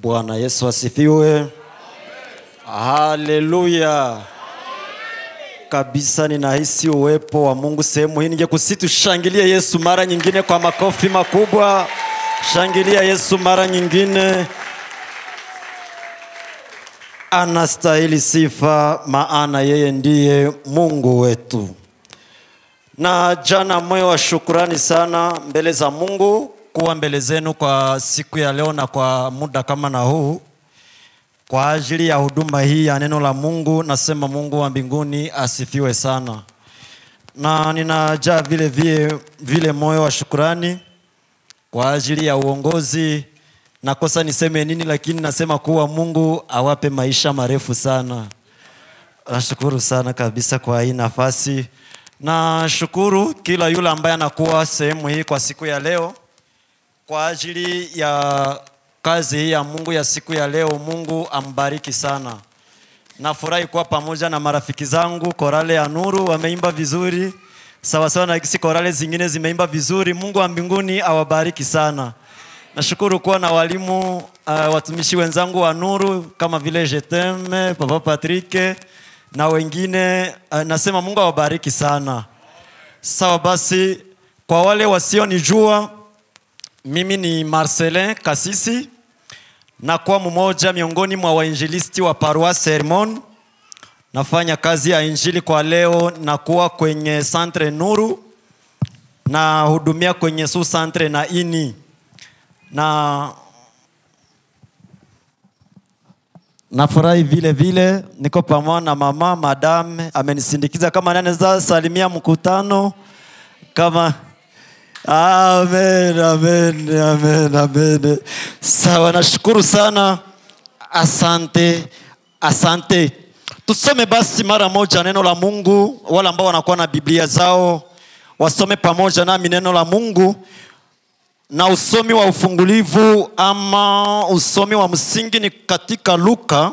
Bwana Yesu asifiwe. Haleluya. Kabisa ninahisi uwepo wa Mungu sehemu hii. Ningekusihi tushangilie Yesu mara nyingine kwa makofi makubwa. Shangilia Yesu mara nyingine. Anastahili sifa maana yeye ndiye Mungu wetu. Na jana moyo wa shukrani sana mbele za Mungu kuwa mbele zenu kwa siku ya leo na kwa muda kama na huu. Kwa ajili ya huduma hii ya neno la Mungu, nasema Mungu wa mbinguni asifiwe sana. Na ninajaa vile moyo wa shukrani kwa ajili ya uongozi. Nakosa niseme nini, lakini nasema kuwa Mungu awape maisha marefu sana. Nashukuru sana kabisa kwa hii nafasi. Na shukuru kila yule ambaye anakuwa sehemu hii kwa siku ya leo. Kwa ajili ya kazi hii ya Mungu ya siku ya leo, Mungu ambariki sana. Nafurahi kuwa pamoja na marafiki zangu korale ya Nuru, wameimba vizuri. Sawa sawa na kisi korale zingine zimeimba vizuri. Mungu wa mbinguni awabariki sana. Nashukuru kuwa na walimu watumishi wenzangu wa Nuru kama vile Jeteme, Papa Patrick na wengine, nasema Mungu awabariki sana. Sawa basi, kwa wale wasionijua, mimi ni Marcelin Kasisi, na kwa mmoja miongoni mwa wainjilisti wa Paroisse Hermon. Nafanya kazi ya injili kwa leo, na kuwa kwenye Centre Nuru na hudumia kwenye su Centre na ini. Na nafurahi vile niko pamoja na mama madame amenisindikiza kama nani za salimia mkutano kama amen. Sawa, nashukuru sana. Asante. Tusome basi mara moja neno la Mungu. Wale ambao wanakuwa na Biblia zao wasome pamoja nami neno la Mungu. Na usomi wa ufungulivu ama usomi wa msingi ni katika Luka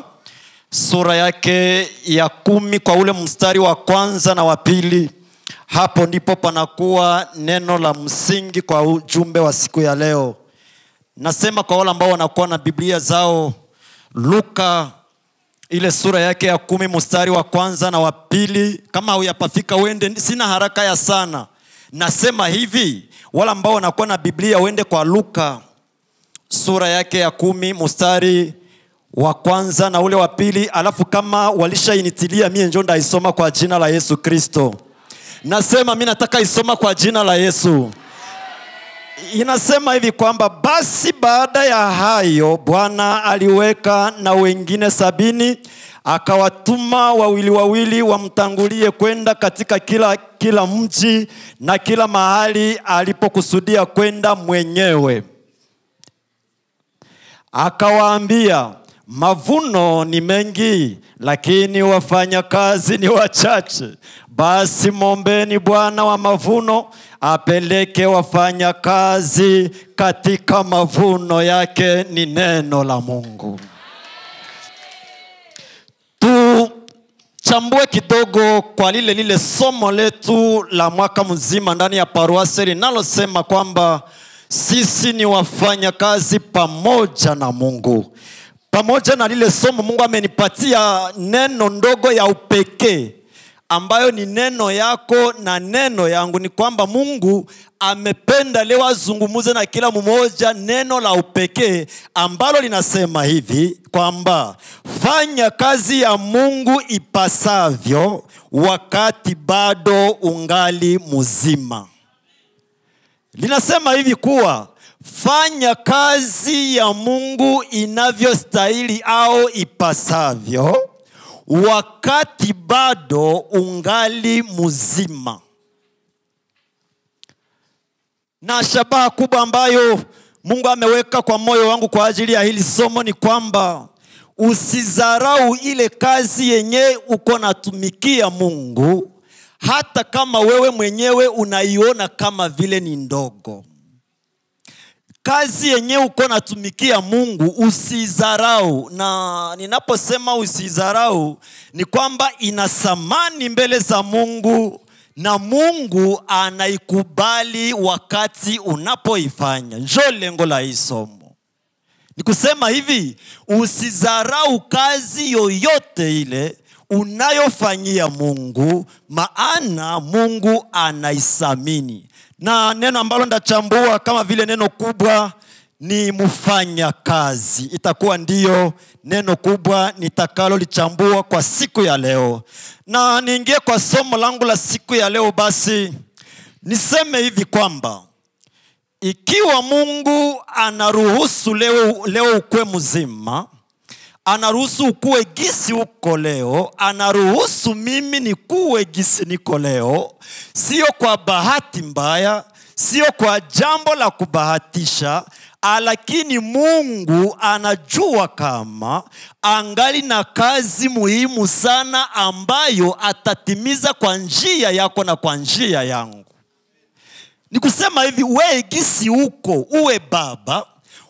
sura yake ya 10 kwa ule mstari wa kwanza na wa pili. Hapo ndipo panakuwa neno la msingi kwa ujumbe wa siku ya leo. Nasema kwa wale ambao wanakuwa na Biblia zao, Luka ile sura yake ya 10 mstari wa kwanza na wa pili. Kama huyapafika wende, sina haraka ya sana. Nasema hivi, wala ambao wanakuwa na Biblia wende kwa Luka sura yake ya 10 mstari wa kwanza na ule wa pili. Alafu kama walishainitilia mie njoo ndaisoma kwa jina la Yesu Kristo. Nasema mimi nataka isoma kwa jina la Yesu. Inasema hivi kwamba basi baada ya hayo Bwana aliweka na wengine 70, akawatuma wawili wamtangulie kwenda katika kila mji na kila mahali alipokusudia kwenda mwenyewe. Akawaambia, mavuno ni mengi lakini wafanyakazi ni wachache. Basi mombeni Bwana wa mavuno apeleke wafanyakazi katika mavuno yake. Ni neno la Mungu. Tuchambue kidogo kwa lile somo letu la mwaka mzima ndani ya Paroisse linalosema kwamba sisi ni wafanyakazi pamoja na Mungu. Pamoja na lile somo, Mungu amenipatia neno ndogo ya upekee ambayo ni neno yako na neno yangu. Ni kwamba Mungu amependa leo azungumuze na kila mmoja neno la upekee ambalo linasema hivi kwamba fanya kazi ya Mungu ipasavyo wakati bado ungali mzima. Linasema hivi kuwa fanya kazi ya Mungu inavyostahili au ipasavyo wakati bado ungali mzima. Na shabaha kubwa ambayo Mungu ameweka kwa moyo wangu kwa ajili ya hili somo ni kwamba usizarau ile kazi yenye uko natumikia Mungu, hata kama wewe mwenyewe unaiona kama vile ni ndogo. Kazi yenye uko natumikia Mungu usizarau. Na ninaposema usizarau ni kwamba ina thamani mbele za Mungu, na Mungu anaikubali wakati unapoifanya. Njoo lengo la hii somo. Ni kusema hivi, usizarau kazi yoyote ile unayofanyia Mungu, maana Mungu anaisamini. Na neno ambalo ndachambua kama vile neno kubwa ni mfanya kazi. Itakuwa ndiyo neno kubwa nitakalo lichambua kwa siku ya leo. Na niingie kwa somo langu la siku ya leo. Basi niseme hivi kwamba ikiwa Mungu anaruhusu leo ukue mzima, anaruhusu ukue gisi uko leo, anaruhusu mimi nikuwe gisi niko leo, sio kwa bahati mbaya, sio kwa jambo la kubahatisha, lakini Mungu anajua kama angali na kazi muhimu sana ambayo atatimiza kwa njia yako na kwa njia yangu. Ni kusema hivi, wewe gisi uko, uwe baba,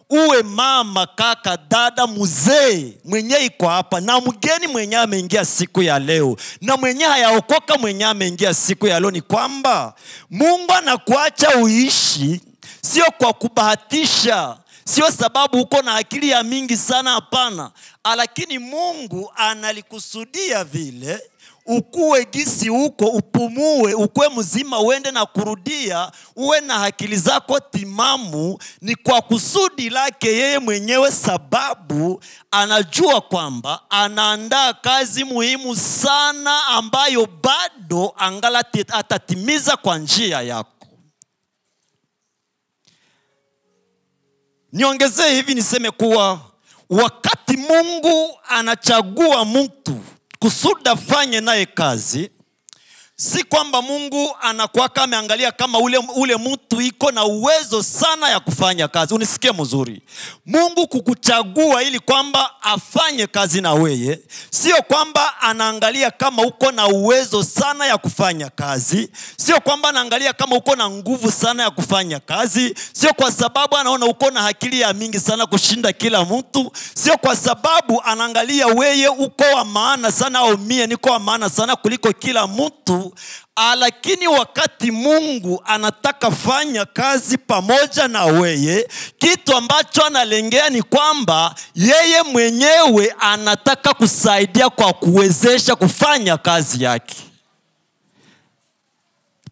uwe mama, kaka, dada, mzee mwenye iko hapa, na mgeni mwenye ameingia siku ya leo, na mwenye hayaokoka mwenye ameingia siku ya leo, ni kwamba Mungu anakuacha uishi sio kwa kubahatisha, sio sababu uko na akili ya mingi sana, hapana. Lakini Mungu analikusudia vile ukue gisi uko, upumue, ukue mzima, uende na kurudia, uwe na akili zako timamu, ni kwa kusudi lake yeye mwenyewe, sababu anajua kwamba anaandaa kazi muhimu sana ambayo bado angala atatimiza kwa njia yako. Niongezee hivi niseme kuwa wakati Mungu anachagua mtu kusudi afanye naye kazi, si kwamba Mungu anakuwa ameangalia kama ule mtu iko na uwezo sana ya kufanya kazi. Unisikie mzuri. Mungu kukuchagua ili kwamba afanye kazi na wewe, sio kwamba anaangalia kama uko na uwezo sana ya kufanya kazi, sio kwamba anaangalia kama uko na nguvu sana ya kufanya kazi, sio kwa sababu anaona uko na akili ya mingi sana kushinda kila mtu, sio kwa sababu anaangalia wewe uko wa maana sana au mie niko wa maana sana kuliko kila mtu. Lakini wakati Mungu anataka fanya kazi pamoja na wewe, kitu ambacho analengea ni kwamba yeye mwenyewe anataka kusaidia kwa kuwezesha kufanya kazi yake.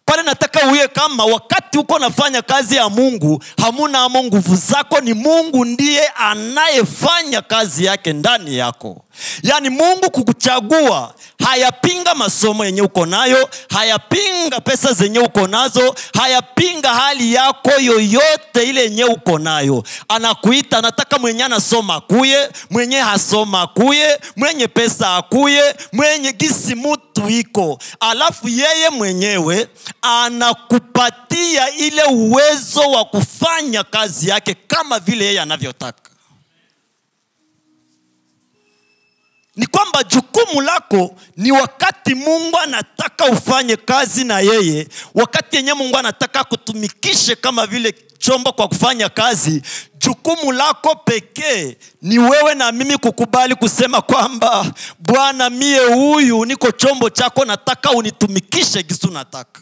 Pale nataka uwe kama wakati uko nafanya kazi ya Mungu, hamuna nguvu zako, ni Mungu ndiye anayefanya kazi yake ndani yako. Yani Mungu kukuchagua hayapinga masomo yenye uko nayo, hayapinga pesa zenye uko nazo, hayapinga hali yako yoyote ile yenye uko nayo. Anakuita, anataka mwenye anasoma akuye, mwenye hasoma akuye, mwenye pesa akuye, mwenye gisi mtu iko. Alafu yeye mwenyewe anakupatia ile uwezo wa kufanya kazi yake kama vile yeye anavyotaka. Ni kwamba jukumu lako ni wakati Mungu anataka ufanye kazi na yeye, wakati yenye Mungu anataka kutumikishe kama vile chombo kwa kufanya kazi, jukumu lako pekee ni wewe na mimi kukubali kusema kwamba Bwana, mie huyu niko chombo chako, nataka unitumikishe gisi unataka.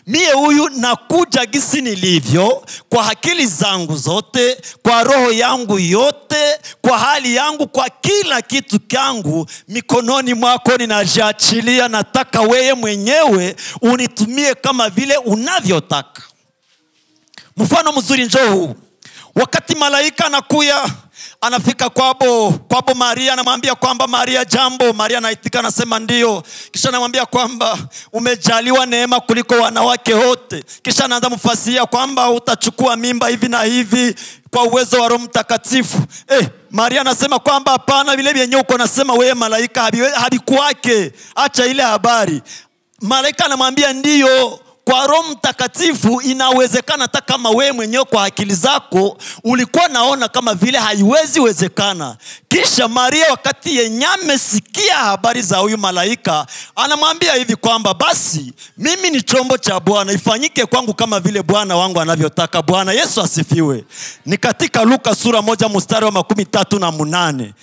Mie huyu nakuja gisi nilivyo, kwa akili zangu zote, kwa roho yangu yote, kwa hali yangu, kwa kila kitu kyangu, mikononi mwako ninajiachilia. Nataka wewe mwenyewe unitumie kama vile unavyotaka. Mfano mzuri njoo huu. Wakati malaika anakuya, anafika kwabo Maria, anamwambia kwamba Maria, jambo. Maria anaitika, anasema ndio. Kisha anamwambia kwamba umejaliwa neema kuliko wanawake wote. Kisha anaanza mfasia kwamba utachukua mimba hivi na hivi kwa uwezo wa Roho Mtakatifu. Maria anasema kwamba hapana, vile vyenye uko nasema wewe malaika habikuwake, acha ile habari. Malaika anamwambia ndio, kwa Roho Mtakatifu inawezekana, hata kama wewe mwenyewe kwa akili zako ulikuwa naona kama vile haiwezi wezekana. Kisha Maria wakati yenye amesikia habari za huyu malaika, anamwambia hivi kwamba basi mimi ni chombo cha Bwana, ifanyike kwangu kama vile Bwana wangu anavyotaka. Bwana Yesu asifiwe. Ni katika Luka sura 1 mstari wa 38.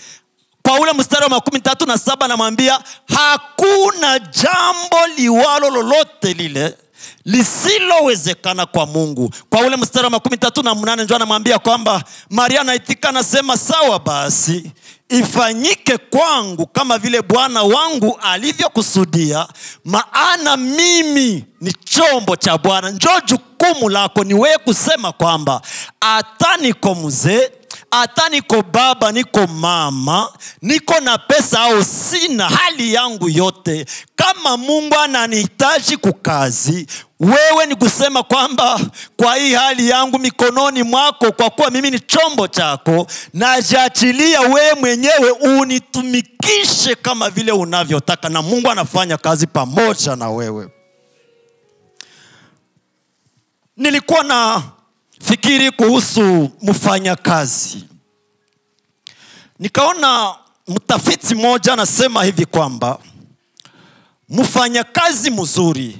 Kwa ule mstari wa 37 anamwambia hakuna jambo liwalo lolote lile lisilowezekana kwa Mungu. Kwa ule mstari wa 38 ndio anamwambia kwamba Maria anaitika anasema, sawa basi ifanyike kwangu kama vile Bwana wangu alivyokusudia, maana mimi ni chombo cha Bwana. Njoo jukumu lako ni wewe kusema kwamba hata niko mzee, hata niko baba, niko mama, niko na pesa au sina, hali yangu yote, kama Mungu ananihitaji kukazi, wewe ni kusema kwamba kwa hii hali yangu mikononi mwako, kwa kuwa mimi ni chombo chako, najaachilia wewe mwenyewe unitumikishe kama vile unavyotaka, na Mungu anafanya kazi pamoja na wewe. Nilikuwa na fikiri kuhusu mfanyakazi. Nikaona mtafiti mmoja anasema hivi kwamba mfanyakazi mzuri,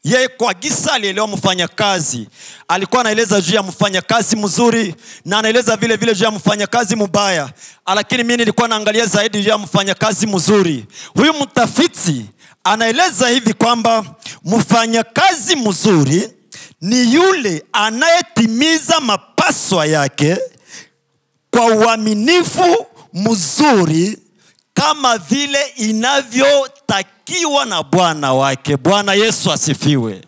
yeye kwa gisa alielewa mfanyakazi, alikuwa anaeleza juu ya mfanyakazi mzuri na anaeleza vile vile juu ya mfanyakazi mbaya, lakini mimi nilikuwa naangalia zaidi juu ya mfanyakazi mzuri. Huyu mtafiti anaeleza hivi kwamba mfanyakazi mzuri ni yule anayetimiza mapaswa yake kwa uaminifu mzuri kama vile inavyotakiwa na Bwana wake. Bwana Yesu asifiwe.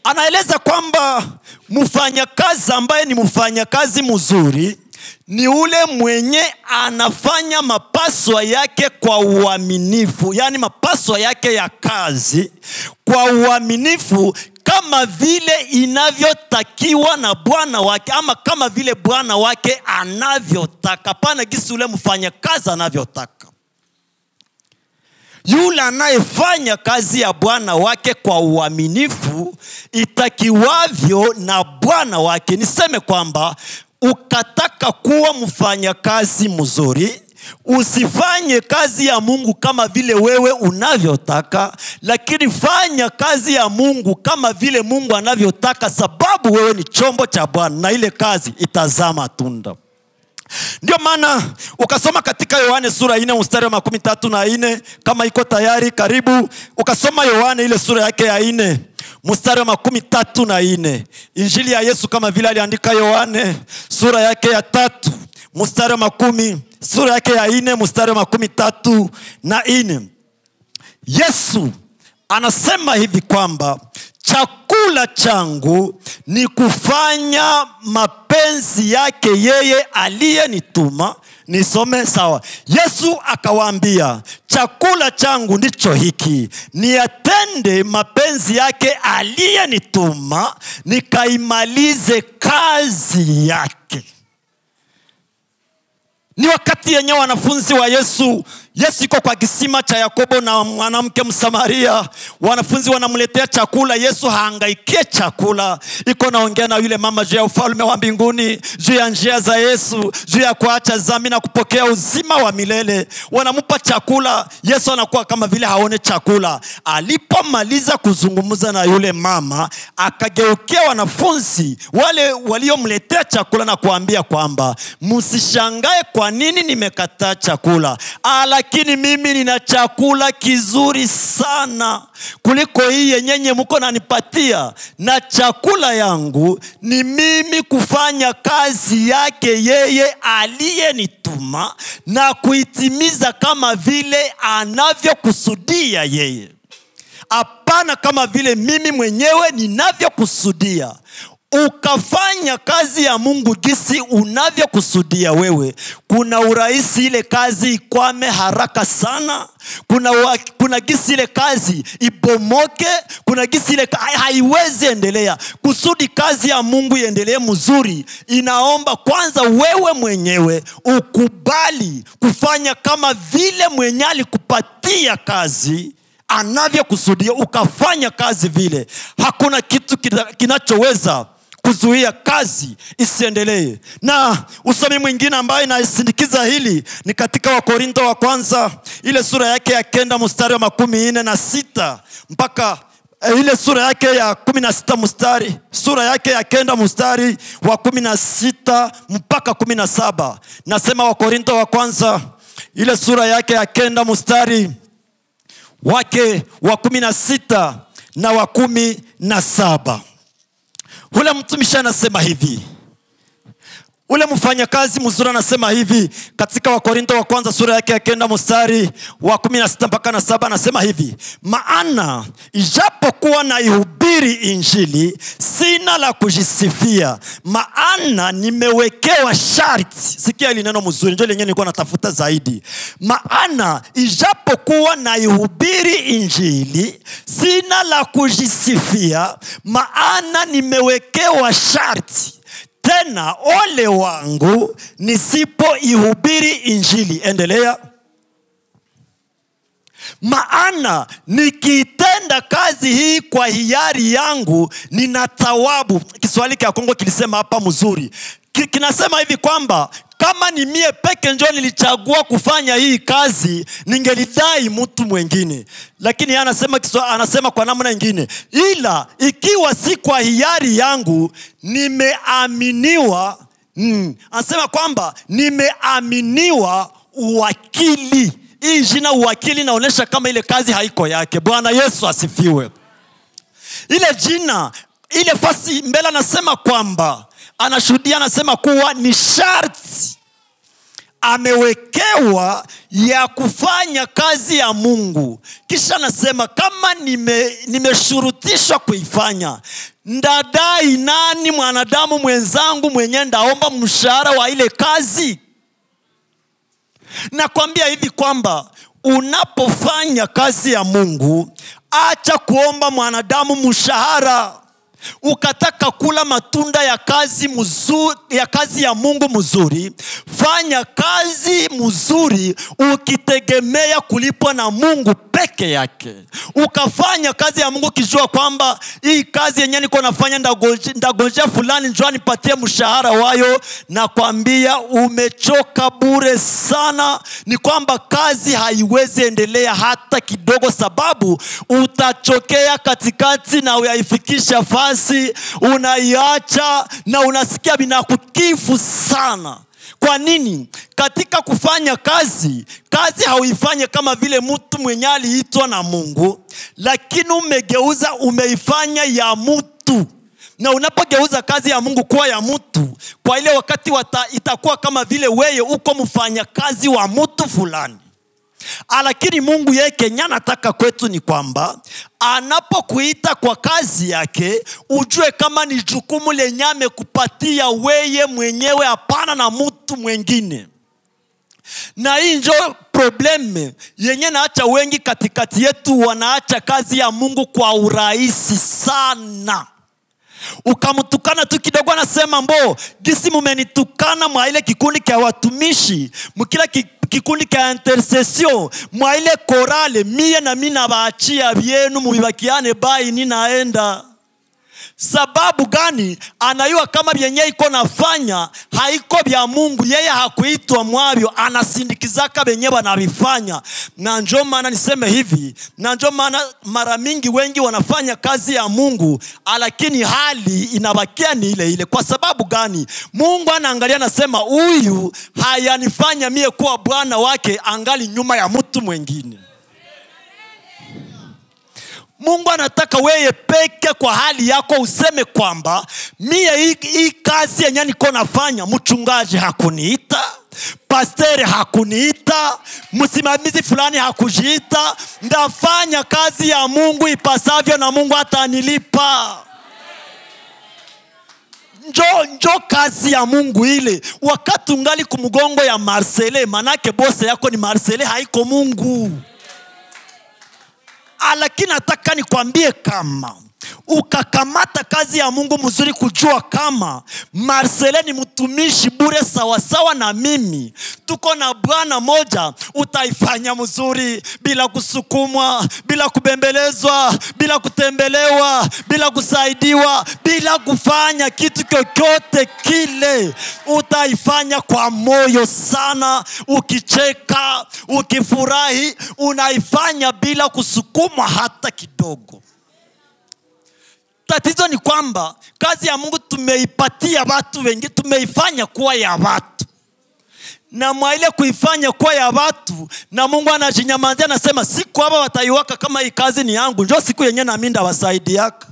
Anaeleza kwamba mfanyakazi ambaye ni mfanyakazi mzuri ni ule mwenye anafanya mapaswa yake kwa uaminifu, yani mapaswa yake ya kazi kwa uaminifu kama vile inavyotakiwa na Bwana wake, ama kama vile Bwana wake anavyotaka, pana gisi ule mfanyakazi anavyotaka. Yule anayefanya kazi ya Bwana wake kwa uaminifu itakiwavyo na Bwana wake. Niseme kwamba ukataka kuwa mfanyakazi mzuri, usifanye kazi ya Mungu kama vile wewe unavyotaka, lakini fanya kazi ya Mungu kama vile Mungu anavyotaka, sababu wewe ni chombo cha Bwana na ile kazi itazaa matunda. Ndio maana ukasoma katika Yohane sura 4 mstari wa 34, kama iko tayari karibu ukasoma Yohane ile sura yake ya 4 mstari wa 34. Injili ya Yesu kama vile aliandika Yohane sura yake ya 3 mstari wa 10, sura yake ya 4 mstari wa 34. Yesu anasema hivi kwamba chakula changu ni kufanya mapenzi yake yeye aliyenituma. Nisome sawa. Yesu akawaambia, chakula changu ndicho hiki, niyatende mapenzi yake aliyenituma, nikaimalize kazi yake. Ni wakati yenye wanafunzi wa Yesu iko kwa kisima cha Yakobo na mwanamke Msamaria. Wanafunzi wanamletea chakula, Yesu hangaikie chakula. Iko naongea na yule mama juu ya ufalme wa mbinguni, juu ya njia za Yesu, juu ya kuacha dhambi na kupokea uzima wa milele. Wanamupa chakula, Yesu anakuwa kama vile haone chakula. Alipomaliza kuzungumza na yule mama, akageukia wanafunzi wale waliomletea chakula na kuambia kwamba msishangae kwa nini nimekataa chakula, lakini mimi nina chakula kizuri sana kuliko hii yenyenye mko nanipatia, na chakula yangu ni mimi kufanya kazi yake yeye aliyenituma na kuitimiza kama vile anavyokusudia yeye, hapana kama vile mimi mwenyewe ninavyokusudia. Ukafanya kazi ya Mungu gisi unavyokusudia wewe, kuna urahisi ile kazi ikwame haraka sana. Kuna gisi ile kazi ibomoke, kuna gisi ile haiwezi endelea. Kusudi kazi ya Mungu iendelee mzuri, inaomba kwanza wewe mwenyewe ukubali kufanya kama vile mwenye alikupatia kazi anavyokusudia, ukafanya kazi vile. Hakuna kitu kinachoweza kuzuia kazi isiendelee. Na usomi mwingine ambaye inasindikiza hili ni katika Wakorintho wa kwanza ile sura yake ya 9 mstari wa 16 mpaka ile sura yake ya 16 mstari, sura yake ya 9 mstari wa 16 mpaka 17. Nasema Wakorintho wa kwanza ile sura yake ya 9 mstari wake wa 16, na wa 17. Ule mtumishi anasema hivi. Ule mfanyakazi mzuri anasema hivi katika Wakorintho wa kwanza sura yake ya 9 mstari wa 16 mpaka 7, anasema hivi: maana ijapokuwa na ihubiri injili, sina la kujisifia, maana nimewekewa sharti. Sikia ile neno mzuri, ndio lenyewe nilikuwa natafuta zaidi. Maana ijapokuwa na ihubiri injili, sina la kujisifia, maana nimewekewa sharti. Tena ole wangu nisipo ihubiri injili. Endelea. Maana nikitenda kazi hii kwa hiari yangu nina thawabu. Kiswahili cha Kongo kilisema hapa mzuri. Kinasema hivi kwamba kama ni mie peke ndio nilichagua kufanya hii kazi, ningelidai mtu mwingine. Lakini anasema kwa namna nyingine, ila ikiwa si kwa hiari yangu nimeaminiwa. Anasema kwamba nimeaminiwa uwakili. Hii jina uwakili naonesha kama ile kazi haiko yake. Bwana Yesu asifiwe. Ile jina, ile fasi mbele anasema kwamba anashuhudia, anasema kuwa ni sharti amewekewa ya kufanya kazi ya Mungu. Kisha anasema kama nimeshurutishwa kuifanya, ndadai nani mwanadamu mwenzangu mwenye ndaomba mshahara wa ile kazi? Nakwambia hivi kwamba unapofanya kazi ya Mungu, acha kuomba mwanadamu mshahara. Ukataka kula matunda ya kazi mzuri, ya kazi ya Mungu mzuri, fanya kazi mzuri ukitegemea kulipwa na Mungu peke yake. Ukafanya kazi ya Mungu kijua kwamba hii kazi yenyewe niko nafanya ndagojea fulani njoo nipatie mshahara wayo, na kwambia umechoka bure sana. Ni kwamba kazi haiwezi endelea hata kidogo, sababu utachokea katikati na uyaifikisha fasi, unaiacha na unasikia binakukifu sana. Kwa nini? Katika kufanya kazi hauifanye kama vile mtu mwenye aliitwa na Mungu, lakini umeifanya ya mtu. Na unapogeuza kazi ya Mungu kuwa ya mtu, kwa ile wakati itakuwa kama vile wewe uko mfanya kazi wa mtu fulani. Lakini Mungu yeye Kenya anataka kwetu ni kwamba anapokuita kwa kazi yake, ujue kama ni jukumu lenye amekupatia wewe mwenyewe, hapana na mtu mwingine. Na hii ndio probleme yenye naacha wengi katikati yetu wanaacha kazi ya Mungu kwa urahisi sana. Ukamtukana tu kidogo anasema mbo gisi mumenitukana mwa ile kikundi cha watumishi, mkila kikundi cha intercession, mwa ile korale, mie na mimi nabaachia vyenu mubibakiane bai ninaenda. Sababu gani? Anayua kama vyenye iko nafanya haiko vya Mungu, yeye hakuitwa mwavyo, anasindikizaka venye wanavifanya. Na ndio maana niseme hivi, na ndio maana mara mingi wengi wanafanya kazi ya Mungu, lakini hali inabakia ni ile ile. Kwa sababu gani? Mungu anaangalia nasema huyu hayanifanya mie kuwa bwana wake, angali nyuma ya mtu mwingine. Mungu anataka wewe peke kwa hali yako useme kwamba mie hii kazi yenye niko nafanya, mchungaji hakuniita, pastori hakuniita, msimamizi fulani hakujiita, ndafanya kazi ya Mungu ipasavyo na Mungu atanilipa. Njo kazi ya Mungu ile. Wakati ungali kumgongo ya Marcele, manake bose yako ni Marcele, haiko Mungu. Lakini nataka nikwambie kama ukakamata kazi ya Mungu mzuri, kujua kama Marcele ni mtumishi bure sawasawa na mimi, tuko na Bwana moja, utaifanya mzuri bila kusukumwa, bila kubembelezwa, bila kutembelewa, bila kusaidiwa, bila kufanya kitu chochote kile. Utaifanya kwa moyo sana, ukicheka, ukifurahi, unaifanya bila kusukumwa hata kidogo. Tatizo ni kwamba kazi ya Mungu tumeipatia watu wengi, tumeifanya kuwa ya watu. na mwaile kuifanya kwa ya watu, na Mungu anajinyamazia anasema siku hapa wataiwaka kama hii kazi ni yangu, njoo siku yenyewe na mimi ndawasaidiaka.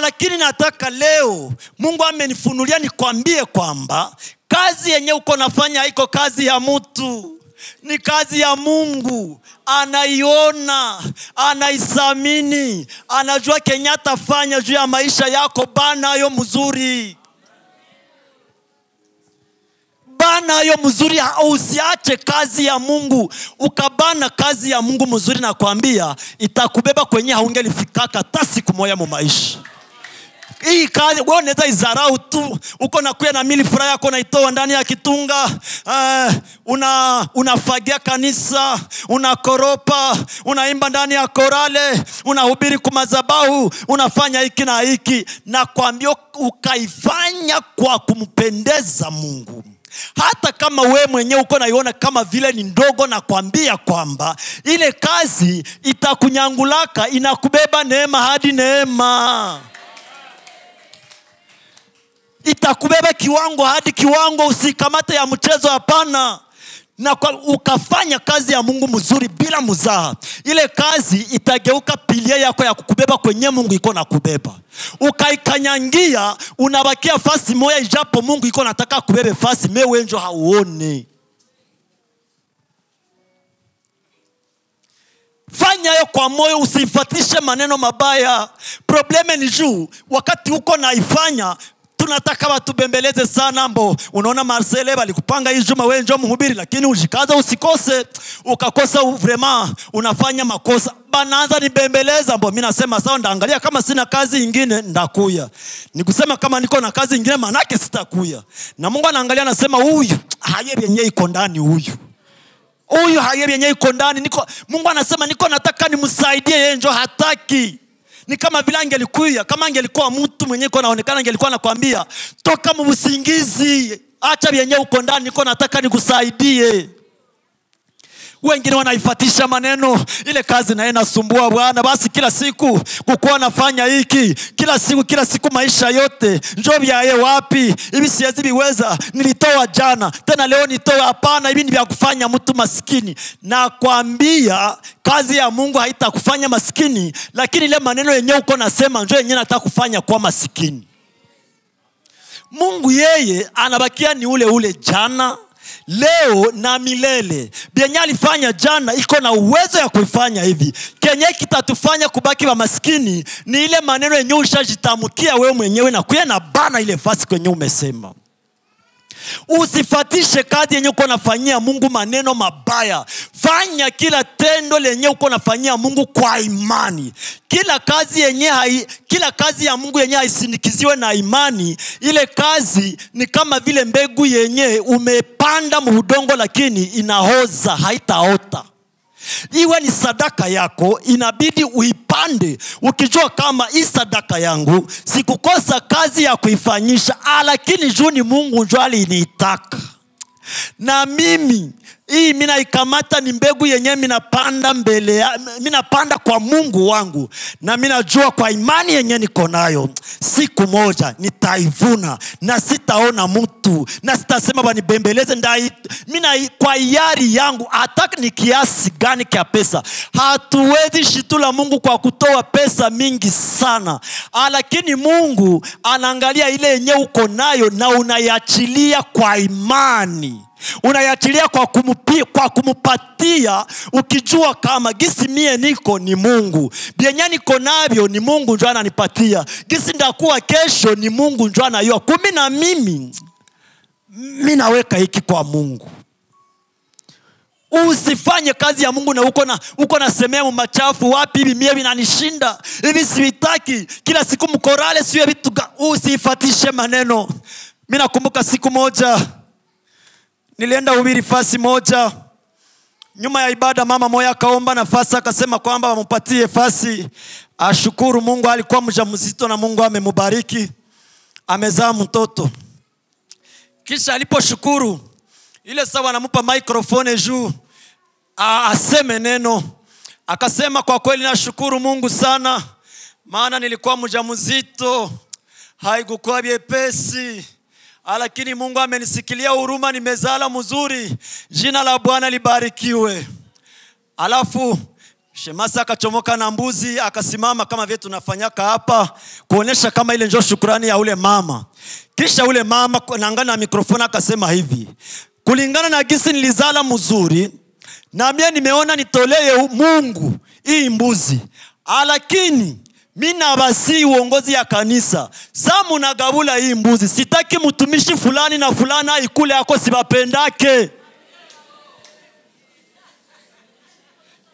Lakini nataka leo Mungu amenifunulia nikwambie kwamba kazi yenyewe uko nafanya haiko kazi ya mtu, ni kazi ya Mungu. Anaiona, anaisamini, anajua Kenya atafanya juu ya maisha yako. Bana yo mzuri, bana yo mzuri. Usiache kazi ya Mungu ukabana kazi ya Mungu mzuri, na kuambia itakubeba kwenye haungelifikaka hata siku moja mu maisha. Hii kazi wewe unaweza izarau tu, uko na kuya na mili furaha yako naitoa ndani ya kitunga, unafagia kanisa, unakoropa, unaimba ndani ya korale, unahubiri kwa madhabahu, unafanya hiki na hiki, na kuambia ukaifanya kwa kumpendeza Mungu. Hata kama wewe mwenyewe uko naiona kama vile ni ndogo, na kuambia kwamba ile kazi itakunyangulaka, inakubeba neema hadi neema. Itakubeba kiwango hadi kiwango, usikamate ya mchezo, hapana. Na ukafanya kazi ya Mungu mzuri bila mzaha, ile kazi itageuka pilia yako ya kukubeba kwenye Mungu iko na kubeba. Ukaikanyangia, unabakia fasi moja, ijapo Mungu iko nataka kubebe fasi mewe njo hauone. Fanya yo kwa moyo, usifatishe maneno mabaya. Probleme ni juu wakati uko naifanya tunataka watu bembeleze sana mbo. Unaona Marcele balikupanga hii juma wewe njoo mhubiri, lakini ujikaza usikose, ukakosa vraiment unafanya makosa. Banaanza ni bembeleza mbo. Mimi nasema sawa, ndaangalia kama sina kazi nyingine ndakuya. Nikusema kama niko na kazi nyingine manake sitakuya. Na Mungu anaangalia anasema huyu hayebi yenyewe iko ndani, huyu hayebi yenyewe iko ndani. Mungu anasema niko nataka nimsaidie yeye, njoo hataki. Ni kama vile angelikuya, kama angelikuwa mtu mwenyewe kwa naonekana, angelikuwa anakuambia toka mbusingizi, acha vyenyewe uko ndani, niko nataka nikusaidie. Wengine wanaifatisha maneno, ile kazi na inasumbua bwana, basi kila siku kukuwa nafanya hiki, kila siku maisha yote, njoo vyaye wapi, hivi siwezi biweza, nilitoa jana, tena leo nitoa, hapana, hivi ni vya kufanya mtu maskini. Na kuambia kazi ya Mungu haitakufanya maskini, lakini ile maneno yenyewe uko nasema njoo yenyewe nataka kufanya kwa maskini. Mungu yeye anabakia ni ule jana, leo na milele. Bienye alifanya jana iko na uwezo ya kuifanya hivi. Kenye kitatufanya kubaki wa maskini ni ile maneno yenyewe ushajitamukia wewe mwenyewe, na kuya na bana ile fasi kwenye umesema. Usifatishe kazi yenye uko nafanyia Mungu maneno mabaya. Fanya kila tendo lenye uko nafanyia Mungu kwa imani. Kila kazi ya Mungu yenye haisinikiziwe na imani, ile kazi ni kama vile mbegu yenye umepanda muudongo lakini inahoza, haitaota. Iwe ni sadaka yako, inabidi uipande ukijua kama hii sadaka yangu sikukosa kazi ya kuifanyisha, lakini juu ni Mungu njoo aliniitaka. Na mimi hii mina ikamata ni mbegu yenye minapanda minapanda kwa Mungu wangu, na minajua kwa imani yenye niko nayo siku moja nitaivuna, na sitaona mtu, na sitasema banibembeleze. Mina kwa hiari yangu, hata ni kiasi gani kia pesa. Hatuwezi shitula Mungu kwa kutoa pesa mingi sana, lakini Mungu anaangalia ile yenye uko nayo na unaiachilia kwa imani. Unayatilia kwa kumupatia, ukijua kama gisi mie niko ni Mungu, bienya niko navyo ni Mungu njoo ananipatia, gisi ndakuwa kesho ni Mungu njoo anayua. Kumi na mimi naweka hiki kwa Mungu. Usifanye kazi ya Mungu na uko na semea machafu, wapi hivi mie vinanishinda, hivi sivitaki, kila siku mkorale siyo vitu. Usifatishe maneno. Mimi nakumbuka siku moja nilienda hubiri fasi moja, nyuma ya ibada mama moja akaomba nafasi, akasema kwamba wamupatie fasi ashukuru Mungu. Alikuwa mjamzito na Mungu amemubariki, amezaa mtoto. Kisha aliposhukuru, ile sawa anamupa microphone juu aseme neno, akasema kwa kweli nashukuru Mungu sana, maana nilikuwa mjamzito, haikuwa vyepesi, lakini Mungu amenisikilia huruma, nimezala mzuri. Jina la Bwana libarikiwe. Alafu shemasi akachomoka na mbuzi, akasimama kama vile tunafanyaka hapa kuonesha kama ile njoo shukrani ya ule mama. Kisha ule mama naangana na mikrofoni akasema hivi: kulingana na gisi nilizala mzuri, na mimi nimeona nitolee Mungu hii mbuzi. Lakini mimi nabasi uongozi ya kanisa, samu nagabula hii mbuzi. Sitaki mtumishi fulani na fulana ikule yako sibapendake.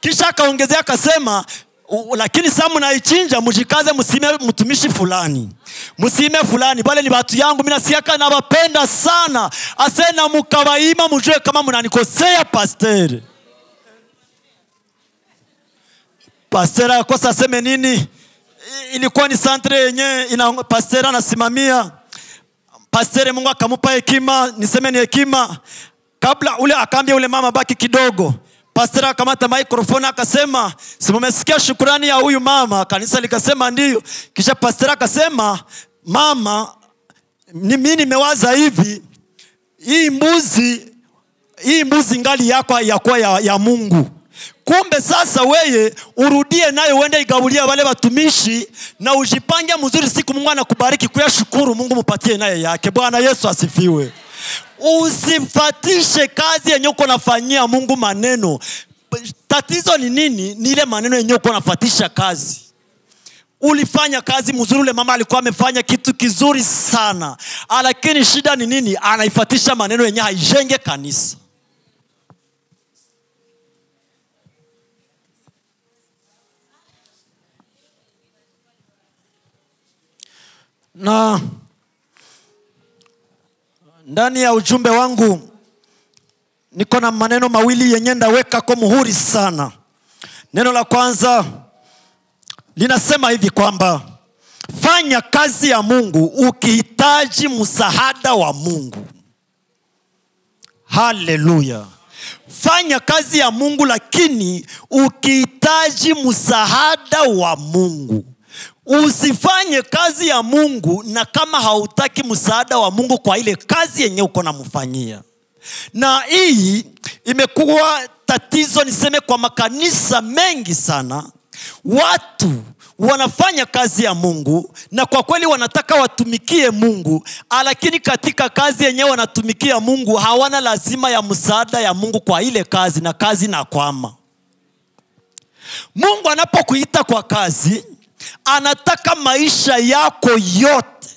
Kisha akaongezea akasema, lakini samu naichinja, mjikaze msime mtumishi fulani, msime fulani, bale ni watu yangu, mimi nasiaka na wapenda sana. Asena mkawaima mjue kama mnanikosea pastor. Pastor akosa aseme nini? Ilikuwa ni santre yenye pastor anasimamia. Pastor Mungu akamupa hekima, niseme ni hekima. Kabla ule akaambia ule mama baki kidogo, pastor akamata microphone akasema, si mmesikia shukrani ya huyu mama? Kanisa likasema ndio. Kisha pastor akasema, mama, mimi nimewaza hivi, hii mbuzi ngali yako ya Mungu. Kumbe sasa weye urudie nayo uende igabulia wale watumishi, na ujipange mzuri, siku Mungu anakubariki kuyashukuru Mungu, mupatie naye yake. Bwana Yesu asifiwe. Usifatishe kazi yenye uko nafanyia Mungu maneno. Tatizo ni nini? Ni ile maneno yenye uko nafatisha kazi. Ulifanya kazi mzuri, ule mama alikuwa amefanya kitu kizuri sana, lakini shida ni nini? Anaifatisha maneno yenye haijenge kanisa. Na ndani ya ujumbe wangu niko na maneno mawili yenye ndaweka kwa muhuri sana. Neno la kwanza linasema hivi kwamba fanya kazi ya Mungu ukihitaji msaada wa Mungu. Haleluya. Fanya kazi ya Mungu lakini ukihitaji msaada wa Mungu. Usifanye kazi ya Mungu na kama hautaki msaada wa Mungu kwa ile kazi yenye uko namfanyia. Na hii imekuwa tatizo, niseme, kwa makanisa mengi sana. Watu wanafanya kazi ya Mungu na kwa kweli wanataka watumikie Mungu, lakini katika kazi yenyewe wanatumikia Mungu hawana lazima ya msaada ya Mungu kwa ile kazi, na kazi na kwama. Mungu anapokuita kwa kazi, anataka maisha yako yote,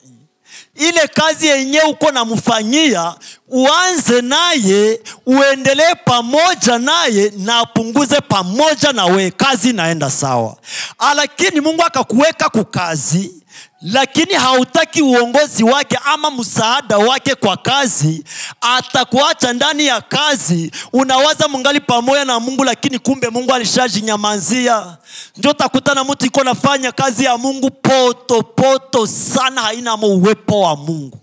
ile kazi yenyewe uko namfanyia, uanze naye, uendelee pamoja naye, na apunguze pamoja na we, kazi naenda sawa. Lakini Mungu akakuweka kukazi, lakini hautaki uongozi wake ama msaada wake kwa kazi, atakuacha ndani ya kazi. Unawaza mungali pamoja na Mungu, lakini kumbe Mungu alishajinyamazia. Ndio utakutana mtu iko nafanya kazi ya Mungu poto sana, haina uwepo wa Mungu.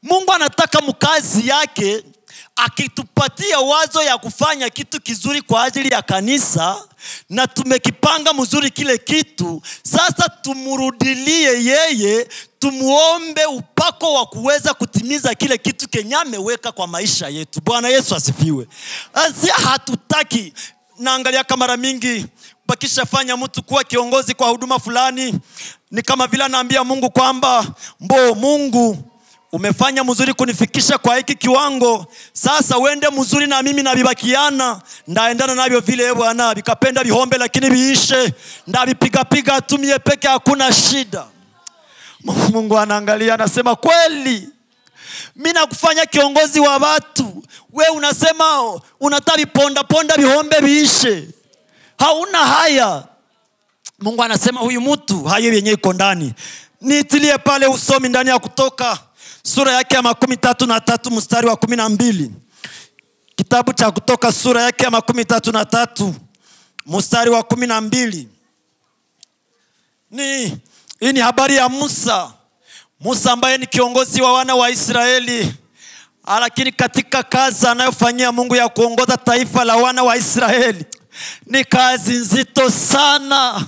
Mungu anataka mkazi yake, akitupatia wazo ya kufanya kitu kizuri kwa ajili ya kanisa, na tumekipanga mzuri kile kitu, sasa tumurudilie yeye, tumuombe upako wa kuweza kutimiza kile kitu kenye ameweka kwa maisha yetu. Bwana Yesu asifiwe. Asi hatutaki, naangalia kama mara mingi bakisha fanya mtu kuwa kiongozi kwa huduma fulani, ni kama vile naambia Mungu kwamba Mungu, umefanya mzuri kunifikisha kwa hiki kiwango, sasa uende mzuri na mimi na bibakiana, ndaendana nabyo vile Bwana, bikapenda bihombe lakini biishe, ndabipiga atumie peke, hakuna shida. Mungu anaangalia anasema, kweli mimi nakufanya kiongozi wa watu, we unasema unataka ponda bihombe biishe, hauna haya. Mungu anasema huyu mtu hayo yenyewe iko ndani. Nitilie pale usomi ndani ya Kutoka sura yake ya 33 mstari wa 12. Kitabu cha Kutoka sura yake ya 33 mstari wa 12. Hii ni habari ya Musa. Musa ambaye ni kiongozi wa wana wa Israeli, lakini katika kazi anayofanyia Mungu ya kuongoza taifa la wana wa Israeli ni kazi nzito sana,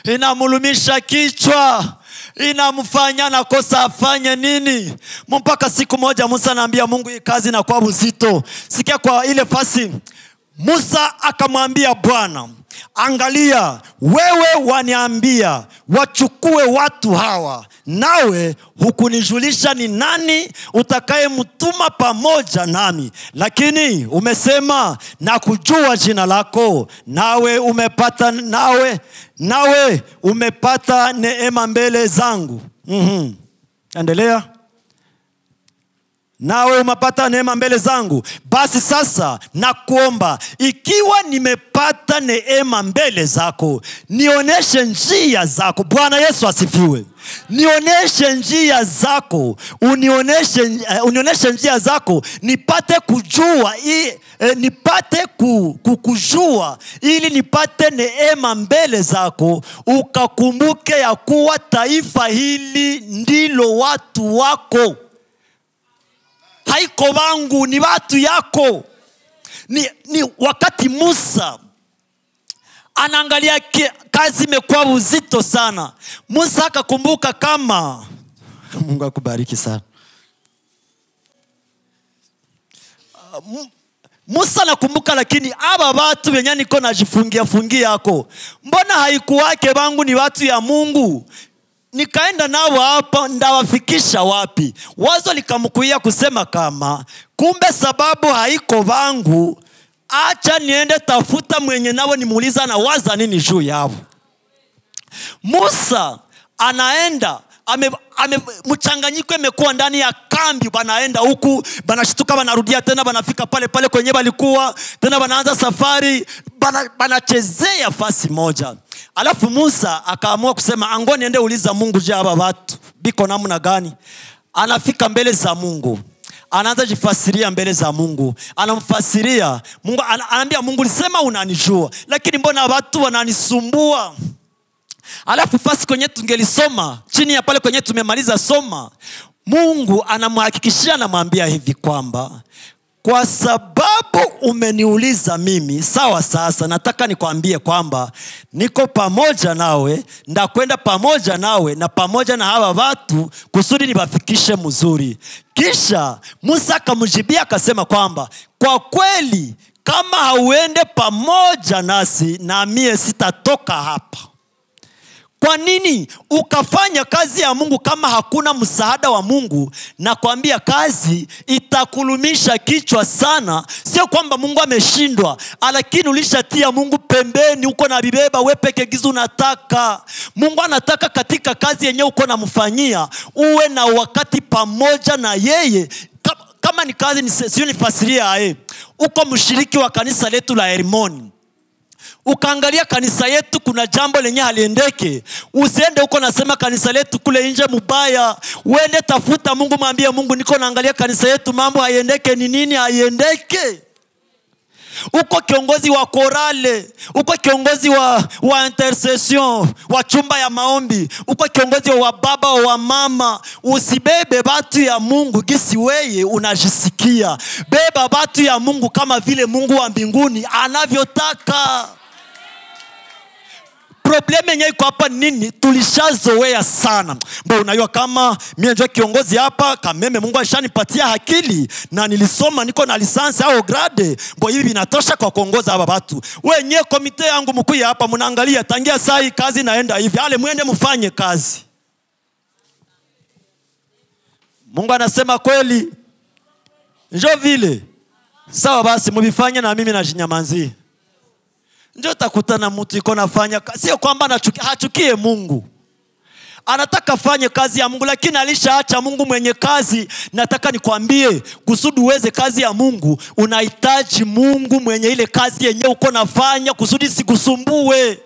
inamulumisha kichwa, inamfanya nakosa afanye nini. Mpaka siku moja Musa anaambia Mungu, hii kazi inakuwa uzito. Sikia kwa ile fasi, Musa akamwambia Bwana, angalia, wewe waniambia wachukue watu hawa, nawe hukunijulisha ni nani utakayemtuma pamoja nami. Lakini umesema na kujua jina lako, nawe umepata neema mbele zangu. Endelea. Nawe umepata neema mbele zangu. Basi sasa nakuomba, ikiwa nimepata neema mbele zako, nioneshe njia zako. Bwana Yesu asifiwe. Nioneshe njia zako, unioneshe njia zako, nipate kujua, nipate kukujua, ili nipate neema mbele zako, ukakumbuke ya kuwa taifa hili ndilo watu wako. Haiko wangu, ni watu yako. Ni wakati Musa anaangalia kazi imekuwa uzito sana, Musa akakumbuka kama, Mungu akubariki sana. Musa nakumbuka, lakini aba watu wenye niko najifungia yako, mbona haikuwake wangu, ni watu ya Mungu. Nikaenda nao hapa, ndawafikisha wapi? Wazo likamkuia kusema kama, kumbe sababu haiko wangu, acha niende tafuta mwenye nao nimuuliza na waza nini juu yao. Musa anaenda, mchanganyiko imekuwa ndani ya kambi, banaenda huku, banashtuka, banarudia tena, banafika pale pale kwenye balikuwa, tena banaanza safari, banachezea fasi moja. Alafu Musa akaamua kusema, ango niende uliza Mungu, je, aba watu biko namna gani? Anafika mbele za Mungu, anaanza jifasiria mbele za Mungu. Anamfasiria Mungu, anaambia Mungu, lisema unanijua, lakini mbona watu wananisumbua? Alafu fasi kwenye tungelisoma chini ya pale kwenye tumemaliza soma, Mungu anamhakikishia, anamwambia hivi kwamba, kwa sababu umeniuliza mimi, sawa, sasa nataka nikwambie kwamba niko pamoja nawe, ndakwenda pamoja nawe na pamoja na hawa watu kusudi niwafikishe mzuri. Kisha Musa akamjibia akasema kwamba, kwa kweli kama hauende pamoja nasi, na mie sitatoka hapa. Kwa nini ukafanya kazi ya Mungu kama hakuna msaada wa Mungu? Na kuambia kazi itakulumisha kichwa sana. Sio kwamba Mungu ameshindwa, lakini ulishatia Mungu pembeni, uko na bibeba wewe peke gizu unataka. Mungu anataka katika kazi yenyewe uko namfanyia, uwe na wakati pamoja na yeye. Kama ni kazi, sio nifasiria uko mshiriki wa kanisa letu la Hermoni, ukaangalia kanisa yetu kuna jambo lenye haliendeke, usiende huko nasema kanisa letu kule nje mubaya. Uende tafuta Mungu, mwambie Mungu, niko naangalia kanisa yetu mambo haiendeke, ni nini haiendeke? Uko kiongozi wa korale, uko kiongozi wa intercession, wa chumba ya maombi, uko kiongozi wa baba wa mama, usibebe batu ya Mungu gisi weye unajisikia. Beba batu ya Mungu kama vile Mungu wa mbinguni anavyotaka. Probleme yenyewe iko hapa nini? Tulishazoea sana. Mbona unajua kama mimi ndio kiongozi hapa, kameme Mungu alishanipatia akili na nilisoma, niko na lisansi au grade. Mbona hivi vinatosha kwa kuongoza hapa watu. Wenyewe komite yangu mkuu hapa mnaangalia tangia saa hii kazi naenda hivi. Ale muende mfanye kazi. Mungu anasema kweli. Njoo vile. Sawa basi mvifanye na mimi najinyamanzi. Ndio utakutana mtu iko nafanya, sio kwamba hachukie Mungu. Anataka fanye kazi ya Mungu, lakini alishaacha Mungu mwenye kazi. Nataka nikwambie, kusudi uweze kazi ya Mungu, unahitaji Mungu mwenye ile kazi yenyewe uko nafanya, kusudi sikusumbue.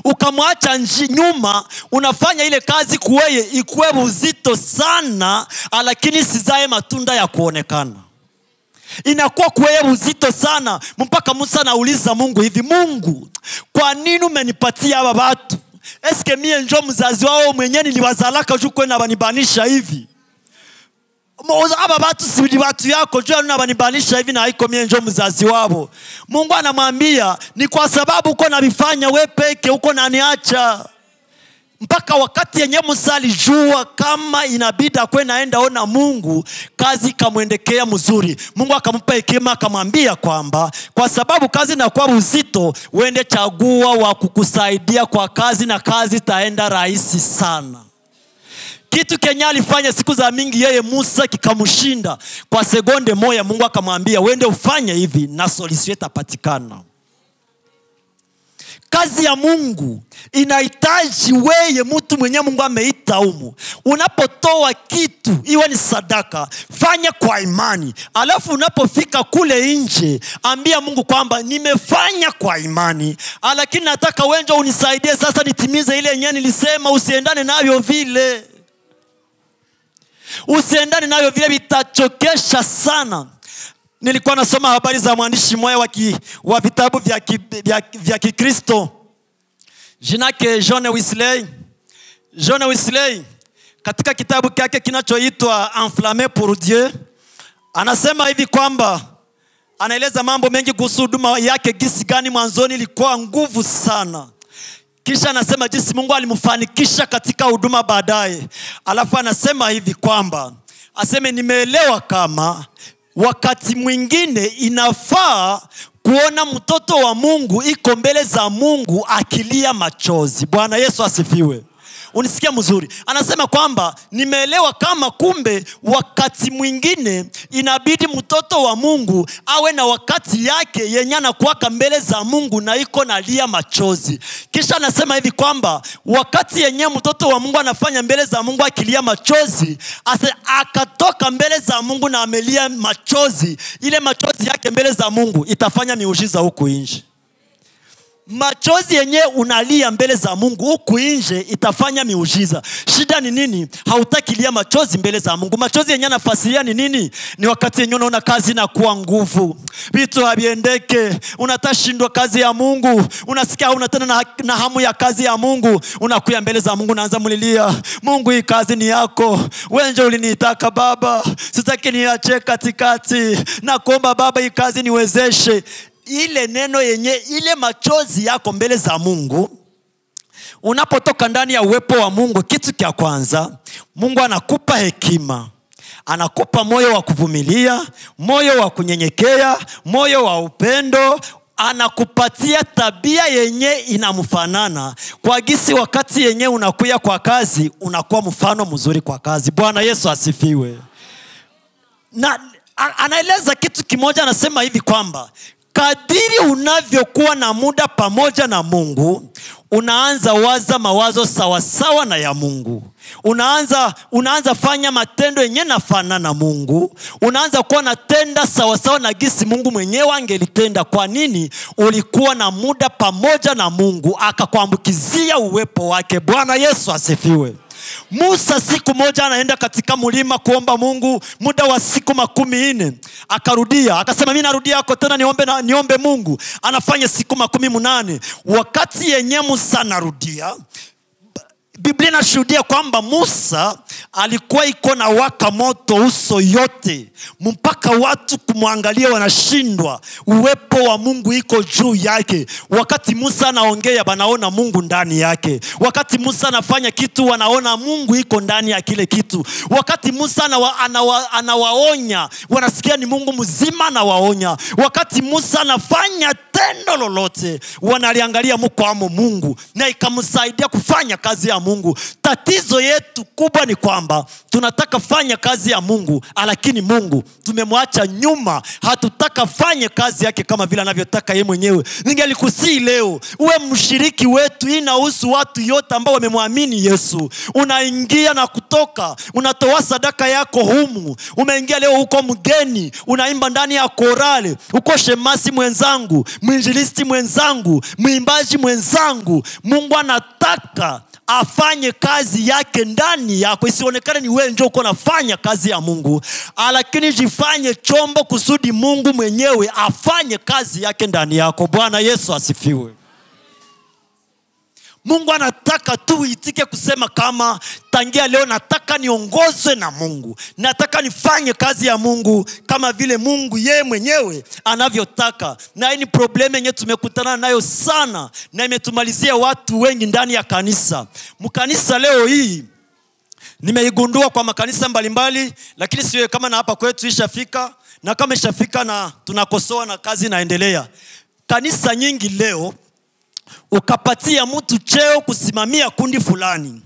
Ukamwacha nyuma, unafanya ile kazi kuweye ikuwe uzito sana, lakini sizae matunda ya kuonekana. Inakuwa kuwe uzito sana, mpaka Musa anauliza Mungu hivi, Mungu, kwa nini umenipatia hawa watu? Eske mie njo mzazi wao mwenye niliwazalaka juu kwenda banibanisha hivi? Hawa watu si watu yako, juu unabanibanisha hivi na haiko mie njo mzazi wao. Mungu anamwambia, ni kwa sababu uko nabifanya wewe peke, uko naniacha. mpaka wakati yenye Musa alijua kama inabidi akwe naenda ona Mungu, kazi kamwendekea mzuri. Mungu akampa hekima, akamwambia kwamba kwa sababu kazi inakuwa uzito, uende chagua wa kukusaidia kwa kazi na kazi taenda rahisi sana. Kitu Kenya alifanya siku za mingi yeye Musa kikamshinda kwa sekunde moja. Mungu akamwambia uende ufanye hivi na solution itapatikana. Kazi ya Mungu inahitaji wewe mtu mwenye Mungu ameita humu. Unapotoa kitu iwe ni sadaka, fanya kwa imani. Alafu unapofika kule nje, ambia Mungu kwamba nimefanya kwa imani, lakini nataka wewe unisaidie sasa nitimize ile yenyewe nilisema. Usiendane nayo vile. Usiendane nayo vile, vitachokesha sana. Nilikuwa nasoma habari za mwandishi mmoja wa vitabu vya Kikristo. Jina lake John Wesley. John Wesley katika kitabu chake kinachoitwa Enflammé pour Dieu anasema hivi kwamba anaeleza mambo mengi kuhusu huduma yake, gisi gani mwanzoni ilikuwa nguvu sana. Kisha anasema jinsi Mungu alimfanikisha katika huduma baadaye. Alafu anasema hivi kwamba nimeelewa kama wakati mwingine inafaa kuona mtoto wa Mungu iko mbele za Mungu akilia machozi. Bwana Yesu asifiwe. Unisikia mzuri? Anasema kwamba nimeelewa kama kumbe wakati mwingine inabidi mtoto wa Mungu awe na wakati yake yenye anakuwa mbele za Mungu na iko nalia machozi. Kisha anasema hivi kwamba wakati yenye mtoto wa Mungu anafanya mbele za Mungu akilia machozi, akatoka mbele za Mungu na amelia machozi, ile machozi yake mbele za Mungu itafanya miujiza huku nje. Machozi yenye unalia mbele za Mungu huku nje itafanya miujiza. Shida ni nini? Hautaki lia machozi mbele za Mungu. Machozi yenye nafasiria ni nini? Ni wakati yenye unaona kazi na kuwa nguvu, vitu haviendeke, unatashindwa kazi ya Mungu, unasikia hauna tena na hamu ya kazi ya Mungu. Unakuya mbele za Mungu, unaanza mulilia, Mungu hii kazi ni yako, wewe ndio uliniitaka Baba, sitaki niache katikati, nakuomba Baba hii kazi niwezeshe. Ile neno yenye, ile machozi yako mbele za Mungu, unapotoka ndani ya uwepo wa Mungu, kitu cha kwanza Mungu anakupa hekima, anakupa moyo wa kuvumilia, moyo wa kunyenyekea, moyo wa upendo, anakupatia tabia yenye inamfanana kwa gisi wakati yenye unakuya kwa kazi unakuwa mfano mzuri kwa kazi. Bwana Yesu asifiwe. Na anaeleza kitu kimoja, anasema hivi kwamba kadiri unavyokuwa na muda pamoja na Mungu, unaanza waza mawazo sawa sawa na ya Mungu. Unaanza fanya matendo yenye nafanana na Mungu. Unaanza kuwa natenda sawa sawa na gisi Mungu mwenyewe angelitenda. Kwa nini? Ulikuwa na muda pamoja na Mungu, akakuambukizia uwepo wake. Bwana Yesu asifiwe. Musa siku moja anaenda katika mulima kuomba Mungu muda wa siku 40. Akarudia, akasema mimi narudia yako tena niombe Mungu. Anafanya siku 18. Wakati yenye Musa anarudia, Biblia inashuhudia kwamba Musa alikuwa iko na waka moto uso yote, mpaka watu kumwangalia wanashindwa. Uwepo wa Mungu iko juu yake. Wakati Musa anaongea wanaona Mungu ndani yake. Wakati Musa anafanya kitu wanaona Mungu iko ndani ya kile kitu. Wakati Musa anawaonya wanasikia ni Mungu mzima anawaonya. Wakati Musa anafanya tendo lolote wanaliangalia mkwamo Mungu, na ikamsaidia kufanya kazi ya Mungu. Tatizo yetu kubwa ni kwamba tunataka fanya kazi ya Mungu, lakini Mungu tumemwacha nyuma. Hatutaka fanye kazi yake kama vile anavyotaka yeye mwenyewe. Ningelikusihi leo uwe mshiriki wetu. Inahusu watu yote ambao wamemwamini Yesu. Unaingia na kutoka, unatoa sadaka yako humu. Umeingia leo uko mgeni, unaimba ndani ya korale, uko shemasi mwenzangu, mwinjilisti mwenzangu, mwimbaji mwenzangu. Mungu anataka afanye kazi yake ndani yako. Isionekane ni wewe ndio uko nafanya kazi ya Mungu, lakini jifanye chombo kusudi Mungu mwenyewe afanye kazi yake ndani yako. Bwana Yesu asifiwe. Mungu anataka tu uitike kusema kama tangia leo nataka niongozwe na Mungu. Nataka nifanye kazi ya Mungu kama vile Mungu yeye mwenyewe anavyotaka. Na hii ni probleme yenye tumekutana nayo sana na imetumalizia watu wengi ndani ya kanisa. Mkanisa leo hii nimeigundua kwa makanisa mbalimbali, lakini siwe kama na hapa kwetu ishafika, na kama ishafika na tunakosoa na kazi inaendelea. Kanisa nyingi leo ukapatia mtu cheo kusimamia kundi fulani,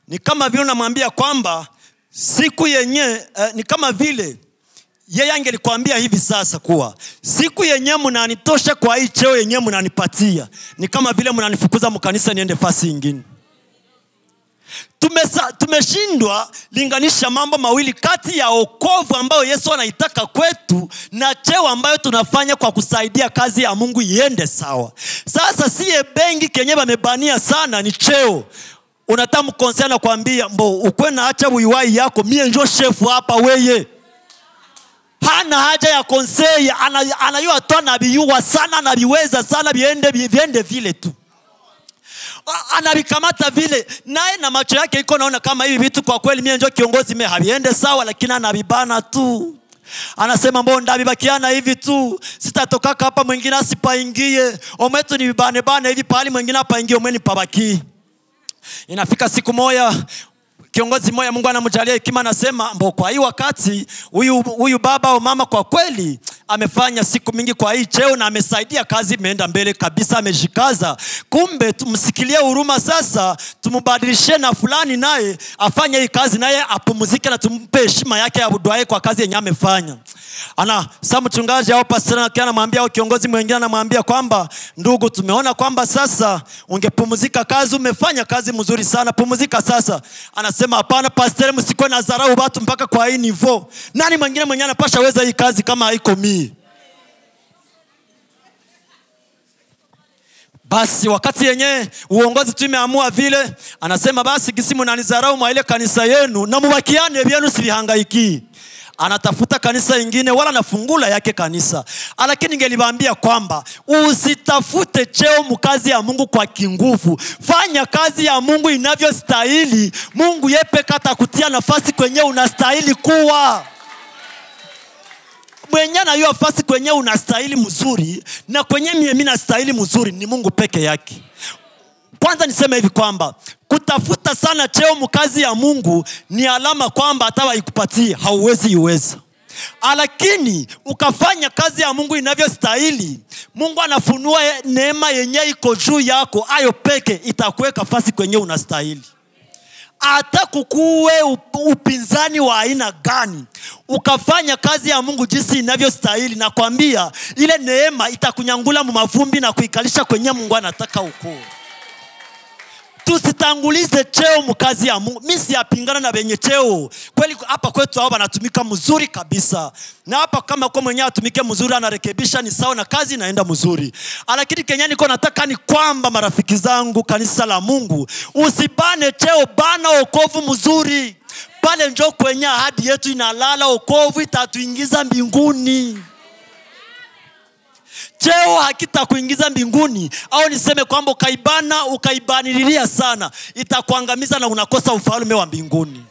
ni kama vile unamwambia kwamba siku yenye ni kama vile yeye angelikwambia hivi sasa kuwa siku yenye mnanitosha kwa hii cheo yenye mnanipatia, ni kama vile mnanifukuza mkanisa niende fasi nyingine. Tumeshindwa linganisha mambo mawili kati ya wokovu ambayo Yesu anaitaka kwetu na cheo ambayo tunafanya kwa kusaidia kazi ya Mungu iende sawa. Sasa siye bengi kenye bamebania sana ni cheo. Unatamu konsena kuambia mbo ukwe na acha uiwai yako, mie njo shefu hapa weye. Hana haja ya konsei, anayua toa nabiyuwa sana, nabiweza sana, biende vile tu. Anabikamata vile, nae na macho yake iko naona kama hivi vitu kwa kweli mie njo kiongozi mie habiende sawa, lakini anabibana tu. Anasema mbo ndabibakiana hivi tu, sitatokaka hapa mwingine asipaingie, omwetu ni bibane hivi pahali mwingine hapa ingie omweni pabaki. Inafika siku moja kiongozi moja Mungu anamjalia hekima, anasema mbo kwa hii wakati huyu baba au mama kwa kweli amefanya siku mingi kwa hii cheo na amesaidia kazi imeenda mbele kabisa, amejikaza. Kumbe tumsikilie huruma sasa, tumubadilishe na fulani naye afanye hii kazi naye apumzike na tumpe heshima yake ya budwae kwa kazi yenye amefanya. Sasa mchungaji au pastor anamwambia au kiongozi mwingine anamwambia kwamba ndugu, tumeona kwamba sasa ungepumzika kazi, umefanya kazi mzuri sana, pumzika sasa. Anasema hapana pastor, msikuwe na dharau watu mpaka kwa hii niveau. Nani mwingine mwenye anapasha weza hii kazi kama haiko mimi? Basi wakati yenye uongozi tumeamua vile, anasema basi kisimu na nizarau mwa ile kanisa yenu na mubakiane byenu sibihangaiki. Anatafuta kanisa ingine wala nafungula yake kanisa. Lakini ningeliwaambia kwamba usitafute cheo mkazi ya Mungu kwa kinguvu. Fanya kazi ya Mungu inavyostahili. Mungu yepe kata kutia nafasi kwenye unastahili kuwa. Mwenye na hiyo nafasi kwenye unastahili mzuri na kwenye mimi nastahili mzuri ni Mungu peke yake. Kwanza niseme hivi kwamba kutafuta sana cheo mkazi ya Mungu ni alama kwamba hata ikupatie hauwezi iweza. Lakini ukafanya kazi ya Mungu inavyostahili, Mungu anafunua neema yenye iko juu yako, ayo peke itakuweka nafasi kwenye unastahili. Hata kukuwe upinzani wa aina gani, ukafanya kazi ya Mungu jinsi inavyostahili, na kwambia ile neema itakunyangula mumavumbi na kuikalisha kwenye Mungu anataka ukue. Tusitangulize cheo mkazi ya Mungu. Mimi siyapingana na benye cheo. Kweli hapa kwetu hao wanatumika mzuri kabisa. Na hapa kama kwa mwenyewe atumike mzuri anarekebisha ni sawa na kazi inaenda mzuri. Lakini Kenya niko nataka ni kwamba marafiki zangu kanisa la Mungu, usibane cheo, bana wokovu mzuri. Pale njoo kwenye ahadi yetu inalala, wokovu itatuingiza mbinguni. Cheo hakita kuingiza mbinguni, au niseme kwamba ukaibanililia sana itakuangamiza na unakosa ufalme wa mbinguni.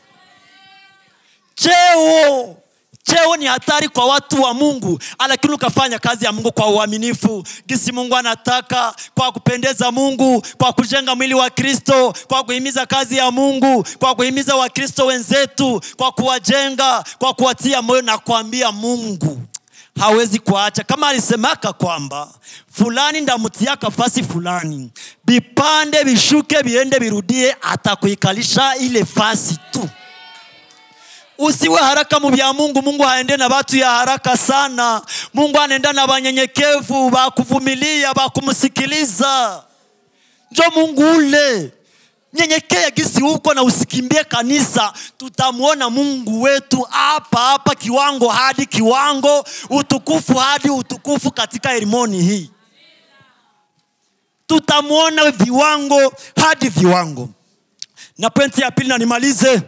Cheo ni hatari kwa watu wa Mungu, lakini ukafanya kazi ya Mungu kwa uaminifu, gisi Mungu anataka, kwa kupendeza Mungu, kwa kujenga mwili wa Kristo, kwa kuhimiza kazi ya Mungu, kwa kuhimiza wa Kristo wenzetu, kwa kuwajenga, kwa kuwatia moyo na kuambia Mungu hawezi kuacha. Kama alisemaka kwamba fulani ndamutiaka fasi fulani, bipande bishuke biende birudie, atakuikalisha ile fasi tu. Usiwe haraka mu bya Mungu. Mungu haende na watu ya haraka sana. Mungu anaenda na banyenyekevu, bakuvumilia, bakumusikiliza. Njo Mungu ule. Nyenyekea gisi huko na usikimbie kanisa. Tutamuona Mungu wetu hapa kiwango hadi kiwango, utukufu hadi utukufu katika elimoni hii. Tutamuona viwango hadi viwango. Na pointi ya pili na nimalize,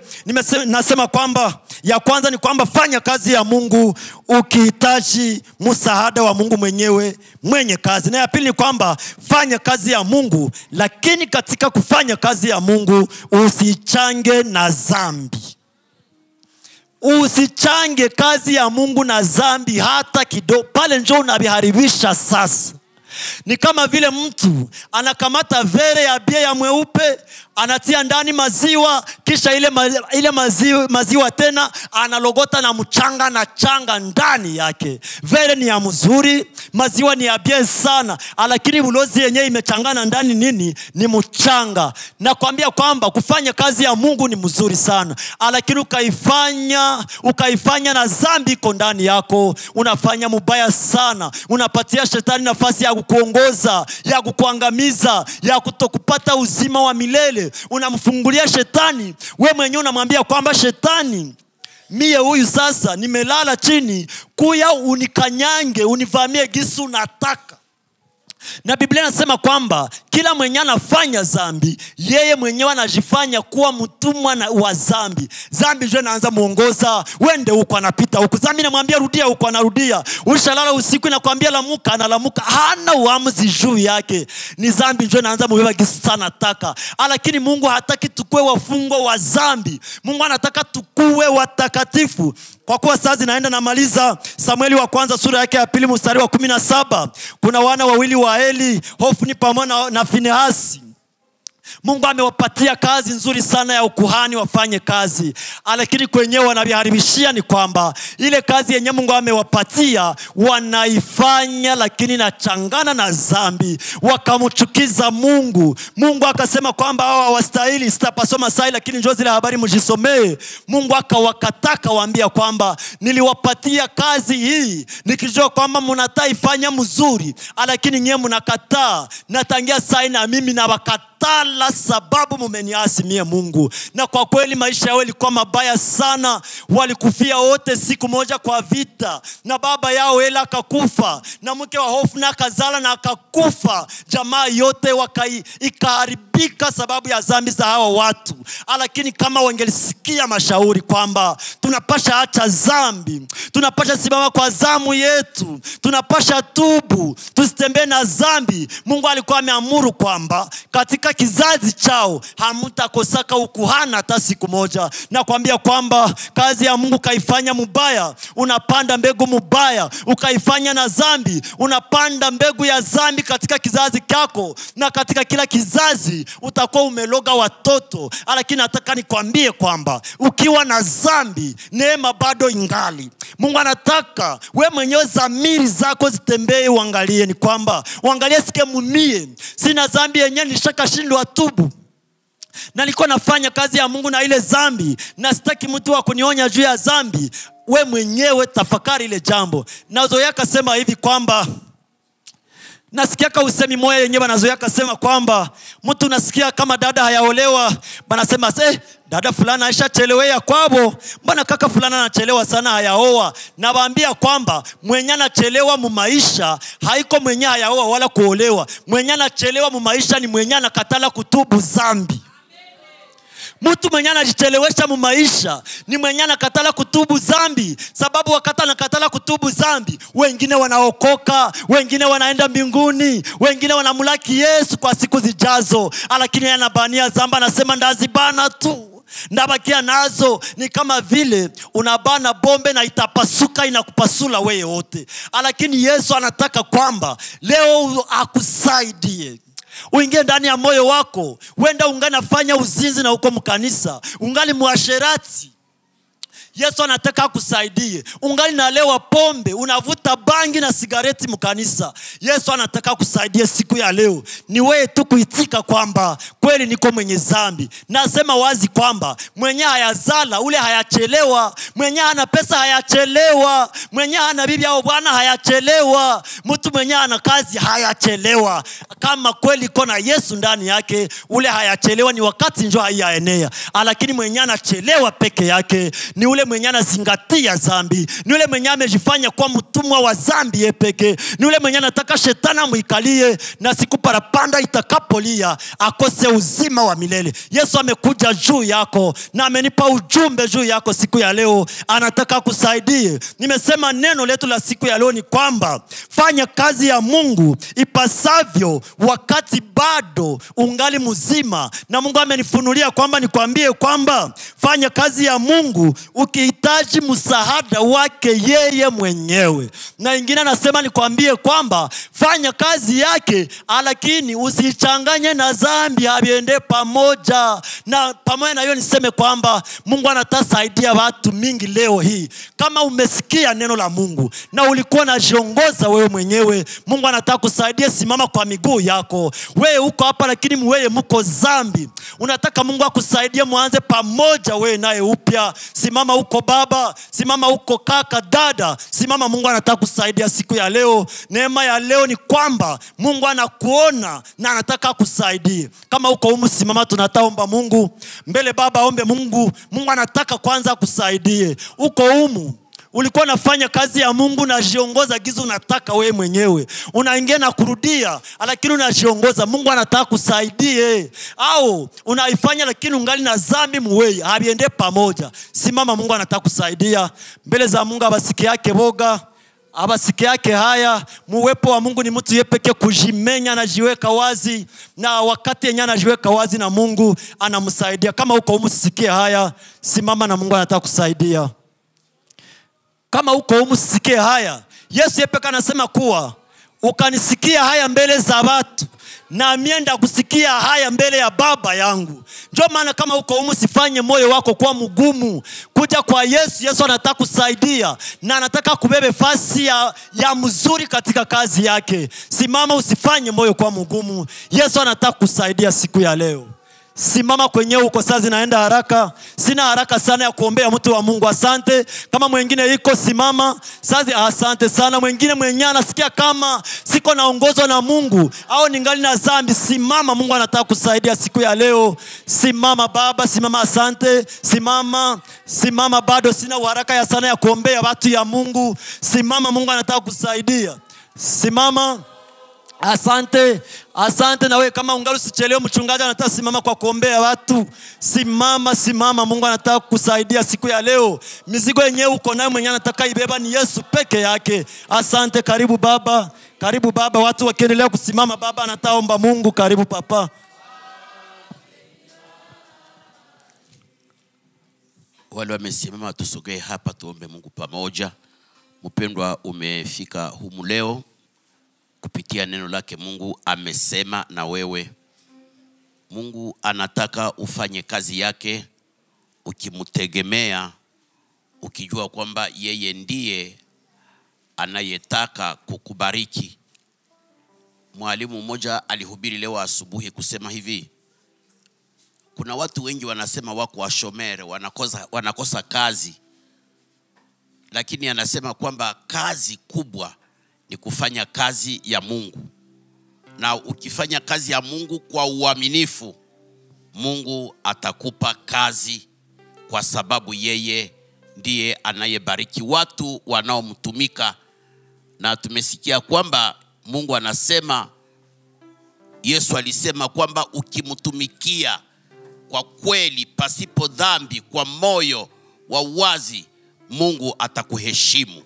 nasema kwamba Ya kwanza ni kwamba fanya kazi ya Mungu ukihitaji msaada wa Mungu mwenyewe mwenye kazi. Na ya pili ni kwamba fanya kazi ya Mungu, lakini katika kufanya kazi ya Mungu usichange na dhambi. Usichange kazi ya Mungu na dhambi hata kidogo. Pale njoo unabiharibisha sasa. Ni kama vile mtu anakamata vere ya bia ya mweupe, anatia ndani maziwa, kisha ile maziwa tena analogota na mchanga na changa ndani yake. Vere ni ya mzuri, maziwa ni ya bia sana, lakini ulozi yenyewe imechangana ndani nini? Ni mchanga. Na kuambia kwamba kufanya kazi ya Mungu ni mzuri sana, lakini ukaifanya na dhambi iko ndani yako, unafanya mubaya sana. Unapatia shetani nafasi ya kukuongoza, ya kukuangamiza, ya kutokupata uzima wa milele. Unamfungulia shetani. Wewe mwenyewe unamwambia kwamba shetani, mie huyu sasa nimelala chini, kuya unikanyange, univamie gisu nataka. Na Biblia inasema kwamba kila mwenye anafanya dhambi, yeye mwenyewe anajifanya kuwa mtumwa wa dhambi. Dhambi ndio inaanza muongoza, wende huko anapita huko. Dhambi inamwambia rudia huko, anarudia. Ushalala usiku inakwambia lamuka, analamuka. Hana uamuzi juu yake. Ni dhambi ndio inaanza mbeba gisu sana taka. Lakini Mungu hataki tukue wafungwa wa dhambi. Mungu anataka tukue watakatifu. Kwa kuwa sasa zinaenda namaliza, Samueli wa kwanza sura yake ya 2 mstari wa 17. Kuna wana wawili wa Eli, Hofni pamoja na Finehasi. Mungu amewapatia kazi nzuri sana ya ukuhani wafanye kazi. Lakini kwenyewe wanabiharibishia ni kwamba ile kazi yenye Mungu amewapatia wanaifanya, lakini nachangana na dhambi, wakamchukiza Mungu. Mungu akasema kwamba hawa hawastahili, sitapasoma sai lakini njoo zile habari mjisomee. Mungu akawakataka waambia kwamba niliwapatia kazi hii nikijua kwamba mnataifanya mzuri, lakini nyewe mnakataa. Natangia sai na mimi na wakatala sababu mumeniasi mie Mungu. Na kwa kweli maisha yao ilikuwa mabaya sana. Walikufia wote siku moja kwa vita. Na baba yao Ela akakufa, na mke wa Hofni akazala na akakufa. Jamaa yote ikaharibika sababu ya dhambi za hawa watu. Lakini kama wangelisikia mashauri kwamba tunapasha acha dhambi, tunapasha simama kwa zamu yetu, tunapasha tubu, tusitembee na dhambi, Mungu alikuwa ameamuru kwamba katika kizazi chao hamutakosaka ukuhani hata siku moja. Na kuambia kwamba kazi ya Mungu kaifanya mubaya, unapanda mbegu mubaya. Ukaifanya na dhambi, unapanda mbegu ya dhambi katika kizazi chako. Na katika kila kizazi utakuwa umeloga watoto. Lakini nataka nikwambie kwamba ukiwa na dhambi, neema bado ingali. Mungu anataka we mwenyewe dhamiri zako zitembee, uangalie ni kwamba uangalie sike mumie, sina dhambi yenyewe nishakashindwa tubu, na nilikuwa nafanya kazi ya Mungu na ile dhambi, na sitaki mtu wa kunionya juu ya dhambi. We mwenyewe tafakari ile jambo. Na Zoya kasema hivi kwamba, nasikia ka usemi moya yenyewe na Zoya kasema kwamba mtu nasikia kama dada hayaolewa, banasema dada fulana aisha chelewea kwabo, mbona kaka fulana anachelewa sana hayaoa. Na waambia kwamba mwenye anachelewa mu maisha haiko mwenye hayaoa wala kuolewa. Mwenye anachelewa mu maisha ni mwenye anakatala kutubu dhambi. Mtu mwenye anajichelewesha mu maisha ni mwenye anakatala kutubu dhambi. Sababu wakati anakatala kutubu dhambi, wengine wanaokoka, wengine wanaenda mbinguni, wengine wanamlaki Yesu kwa siku zijazo. Lakini anabania dhambi, anasema ndazibana tu, ndabakia nazo. Ni kama vile unabana bombe na itapasuka, inakupasula wewe wote. Lakini Yesu anataka kwamba leo akusaidie, uingie ndani ya moyo wako. Wenda ungali nafanya uzinzi na uko mkanisa, ungali muasherati, Yesu anataka kusaidie. Ungali nalewa pombe, unavuta bangi na sigareti mkanisa, Yesu anataka kusaidie siku ya leo. Ni wewe tu kuitika kwamba kweli niko mwenye dhambi. Nasema wazi kwamba mwenye hayazala ule hayachelewa, mwenye ana pesa hayachelewa, mwenye ana bibi au bwana hayachelewa, mtu mwenye ana kazi hayachelewa. Kama kweli kona Yesu ndani yake, ule hayachelewa, ni wakati njoo haiyaenea. Lakini mwenye anachelewa peke yake ni ule mwenye anazingatia dhambi, ni ule mwenye amejifanya kwa mtumwa wa dhambi yepeke, ni ule mwenye anataka shetani muikalie na siku parapanda itakapolia akose uzima wa milele. Yesu amekuja juu yako na amenipa ujumbe juu yako siku ya leo. Anataka kusaidie. Nimesema neno letu la siku ya leo ni kwamba fanya kazi ya Mungu ipasavyo wakati bado ungali mzima. Na Mungu amenifunulia kwamba nikwambie kwamba fanya kazi ya Mungu ukihitaji msaada wake yeye mwenyewe. Na ingine anasema nikwambie kwamba fanya kazi yake, lakini usichanganye na dhambi, haviende pamoja. Na pamoja na hiyo niseme kwamba Mungu anatasaidia watu mingi leo hii. Kama umesikia neno la Mungu na ulikuwa unajiongoza wewe mwenyewe, Mungu anataka kusaidia. Simama kwa miguu yako. Wewe uko hapa lakini wewe mko dhambi, unataka Mungu akusaidie muanze pamoja wewe naye upya. Simama huko baba, simama huko kaka, dada, simama. Mungu anataka kusaidia siku ya leo. Neema ya leo ni kwamba Mungu anakuona na anataka kusaidie. Kama uko humu simama, tunataomba Mungu mbele. Baba, ombe Mungu. Mungu anataka kwanza kusaidie. Uko humu ulikuwa unafanya kazi ya Mungu na jiongoza gizo unataka wewe mwenyewe, unaingia na kurudia lakini unajiongoza. Mungu anataka kusaidie. Au unaifanya lakini ungali na dhambi muwei, haviende pamoja. Simama, Mungu anataka kusaidia. Mbele za Mungu abasiki yake boga, abasiki yake haya. Muwepo wa Mungu ni mtu yepeke kujimenya na jiweka wazi, na wakati yenye anajiweka wazi na Mungu anamsaidia. Kama uko umsikie haya, simama na Mungu anataka kusaidia. Kama uko umsikie haya, Yesu yepeka anasema kuwa ukanisikia haya mbele za watu, na mienda kusikia haya mbele ya Baba yangu. Ndio maana kama uko umusifanye moyo wako kwa mgumu kuja kwa Yesu. Yesu anataka kusaidia na anataka kubebe fasi ya mzuri katika kazi yake. Simama, usifanye moyo kwa mgumu. Yesu anataka kusaidia siku ya leo. Simama kwenyewe uko. Sasa zinaenda haraka. Sina haraka sana ya kuombea mtu wa Mungu. Asante. Kama mwingine iko simama. Sasa asante sana. Mwingine mwenye anasikia kama siko naongozwa na Mungu au ningali na dhambi, simama. Mungu anataka kusaidia siku ya leo. Simama baba, simama. Asante. Simama. Simama, bado sina haraka ya sana ya kuombea watu ya Mungu. Simama, Mungu anataka kusaidia. Simama. Asante. Asante. Na wewe kama ungali usichelewe, mchungaji anataka simama kwa kuombea watu. Simama, simama. Mungu anataka kusaidia siku ya leo. Mizigo yenyewe uko nayo, mwenye anataka ibeba ni Yesu peke yake. Asante. Karibu baba. Karibu baba. Watu wakiendelea kusimama, baba anataomba Mungu. Karibu papa. Wale wamesimama tusogee hapa tuombe Mungu pamoja. Mpendwa, umefika humu leo kupitia neno lake. Mungu amesema na wewe. Mungu anataka ufanye kazi yake ukimtegemea, ukijua kwamba yeye ndiye anayetaka kukubariki. Mwalimu mmoja alihubiri leo asubuhi kusema hivi: kuna watu wengi wanasema wako washomere, wanakosa kazi, lakini anasema kwamba kazi kubwa ni kufanya kazi ya Mungu. Na ukifanya kazi ya Mungu kwa uaminifu, Mungu atakupa kazi, kwa sababu yeye ndiye anayebariki watu wanaomtumika. Na tumesikia kwamba Mungu anasema, Yesu alisema kwamba ukimtumikia kwa kweli, pasipo dhambi, kwa moyo wa wazi, Mungu atakuheshimu.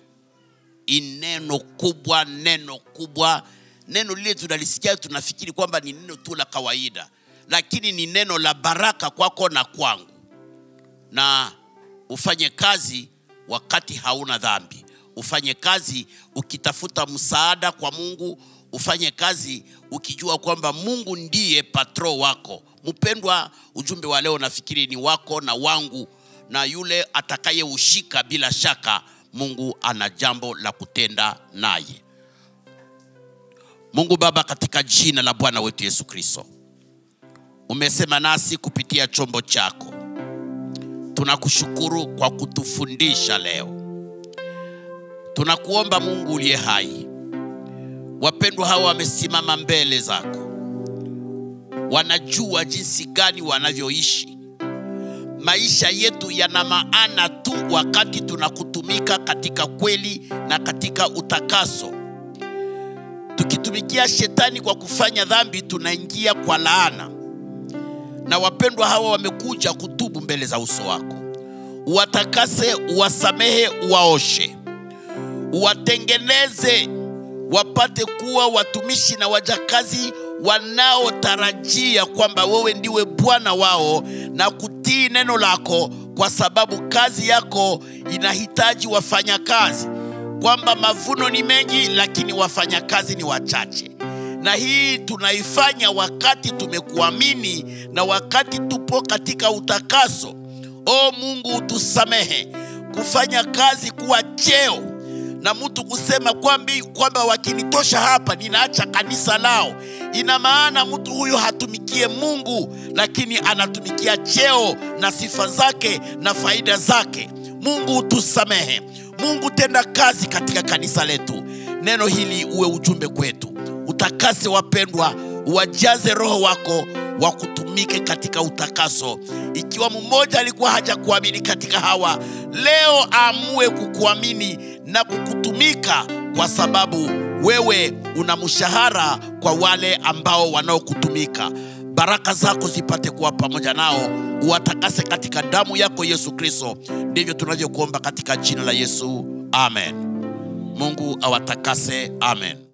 Neno kubwa, neno kubwa. Neno lile tunalisikia tunafikiri kwamba ni neno tu la kawaida, lakini ni neno la baraka kwako na kwangu. Na ufanye kazi wakati hauna dhambi. Ufanye kazi ukitafuta msaada kwa Mungu. Ufanye kazi ukijua kwamba Mungu ndiye patro wako. Mpendwa, ujumbe wa leo nafikiri ni wako na wangu, na yule atakayeushika bila shaka Mungu ana jambo la kutenda naye. Mungu Baba, katika jina la Bwana wetu Yesu Kristo, umesema nasi kupitia chombo chako. Tunakushukuru kwa kutufundisha leo. Tunakuomba Mungu uliye hai, wapendwa hawa wamesimama mbele zako, wanajua jinsi gani wanavyoishi. Maisha yetu yana maana tu wakati tunakutumika katika kweli na katika utakaso. Tukitumikia shetani kwa kufanya dhambi, tunaingia kwa laana. na wapendwa hawa wamekuja kutubu mbele za uso wako. Watakase, wasamehe, waoshe, watengeneze, wapate kuwa watumishi na wajakazi wanaotarajia kwamba wewe ndiwe Bwana wao na kutii neno lako, kwa sababu kazi yako inahitaji wafanyakazi, kwamba mavuno ni mengi lakini wafanyakazi ni wachache. Na hii tunaifanya wakati tumekuamini na wakati tupo katika utakaso. O Mungu, utusamehe kufanya kazi kuwa cheo, na mtu kusema kwamba wakinitosha hapa ninaacha kanisa lao. Ina maana mtu huyo hatumikie Mungu, lakini anatumikia cheo na sifa zake na faida zake. Mungu, utusamehe. Mungu, tenda kazi katika kanisa letu. Neno hili uwe ujumbe kwetu. Utakase wapendwa, wajaze roho wako wa kutumike katika utakaso. Ikiwa mmoja alikuwa hajakuamini katika hawa, leo aamue kukuamini na kukutumika, kwa sababu wewe una mshahara kwa wale ambao wanaokutumika. Baraka zako zipate kuwa pamoja nao. Uwatakase katika damu yako Yesu Kristo. Ndivyo tunavyokuomba katika jina la Yesu. Amen. Mungu awatakase. Amen.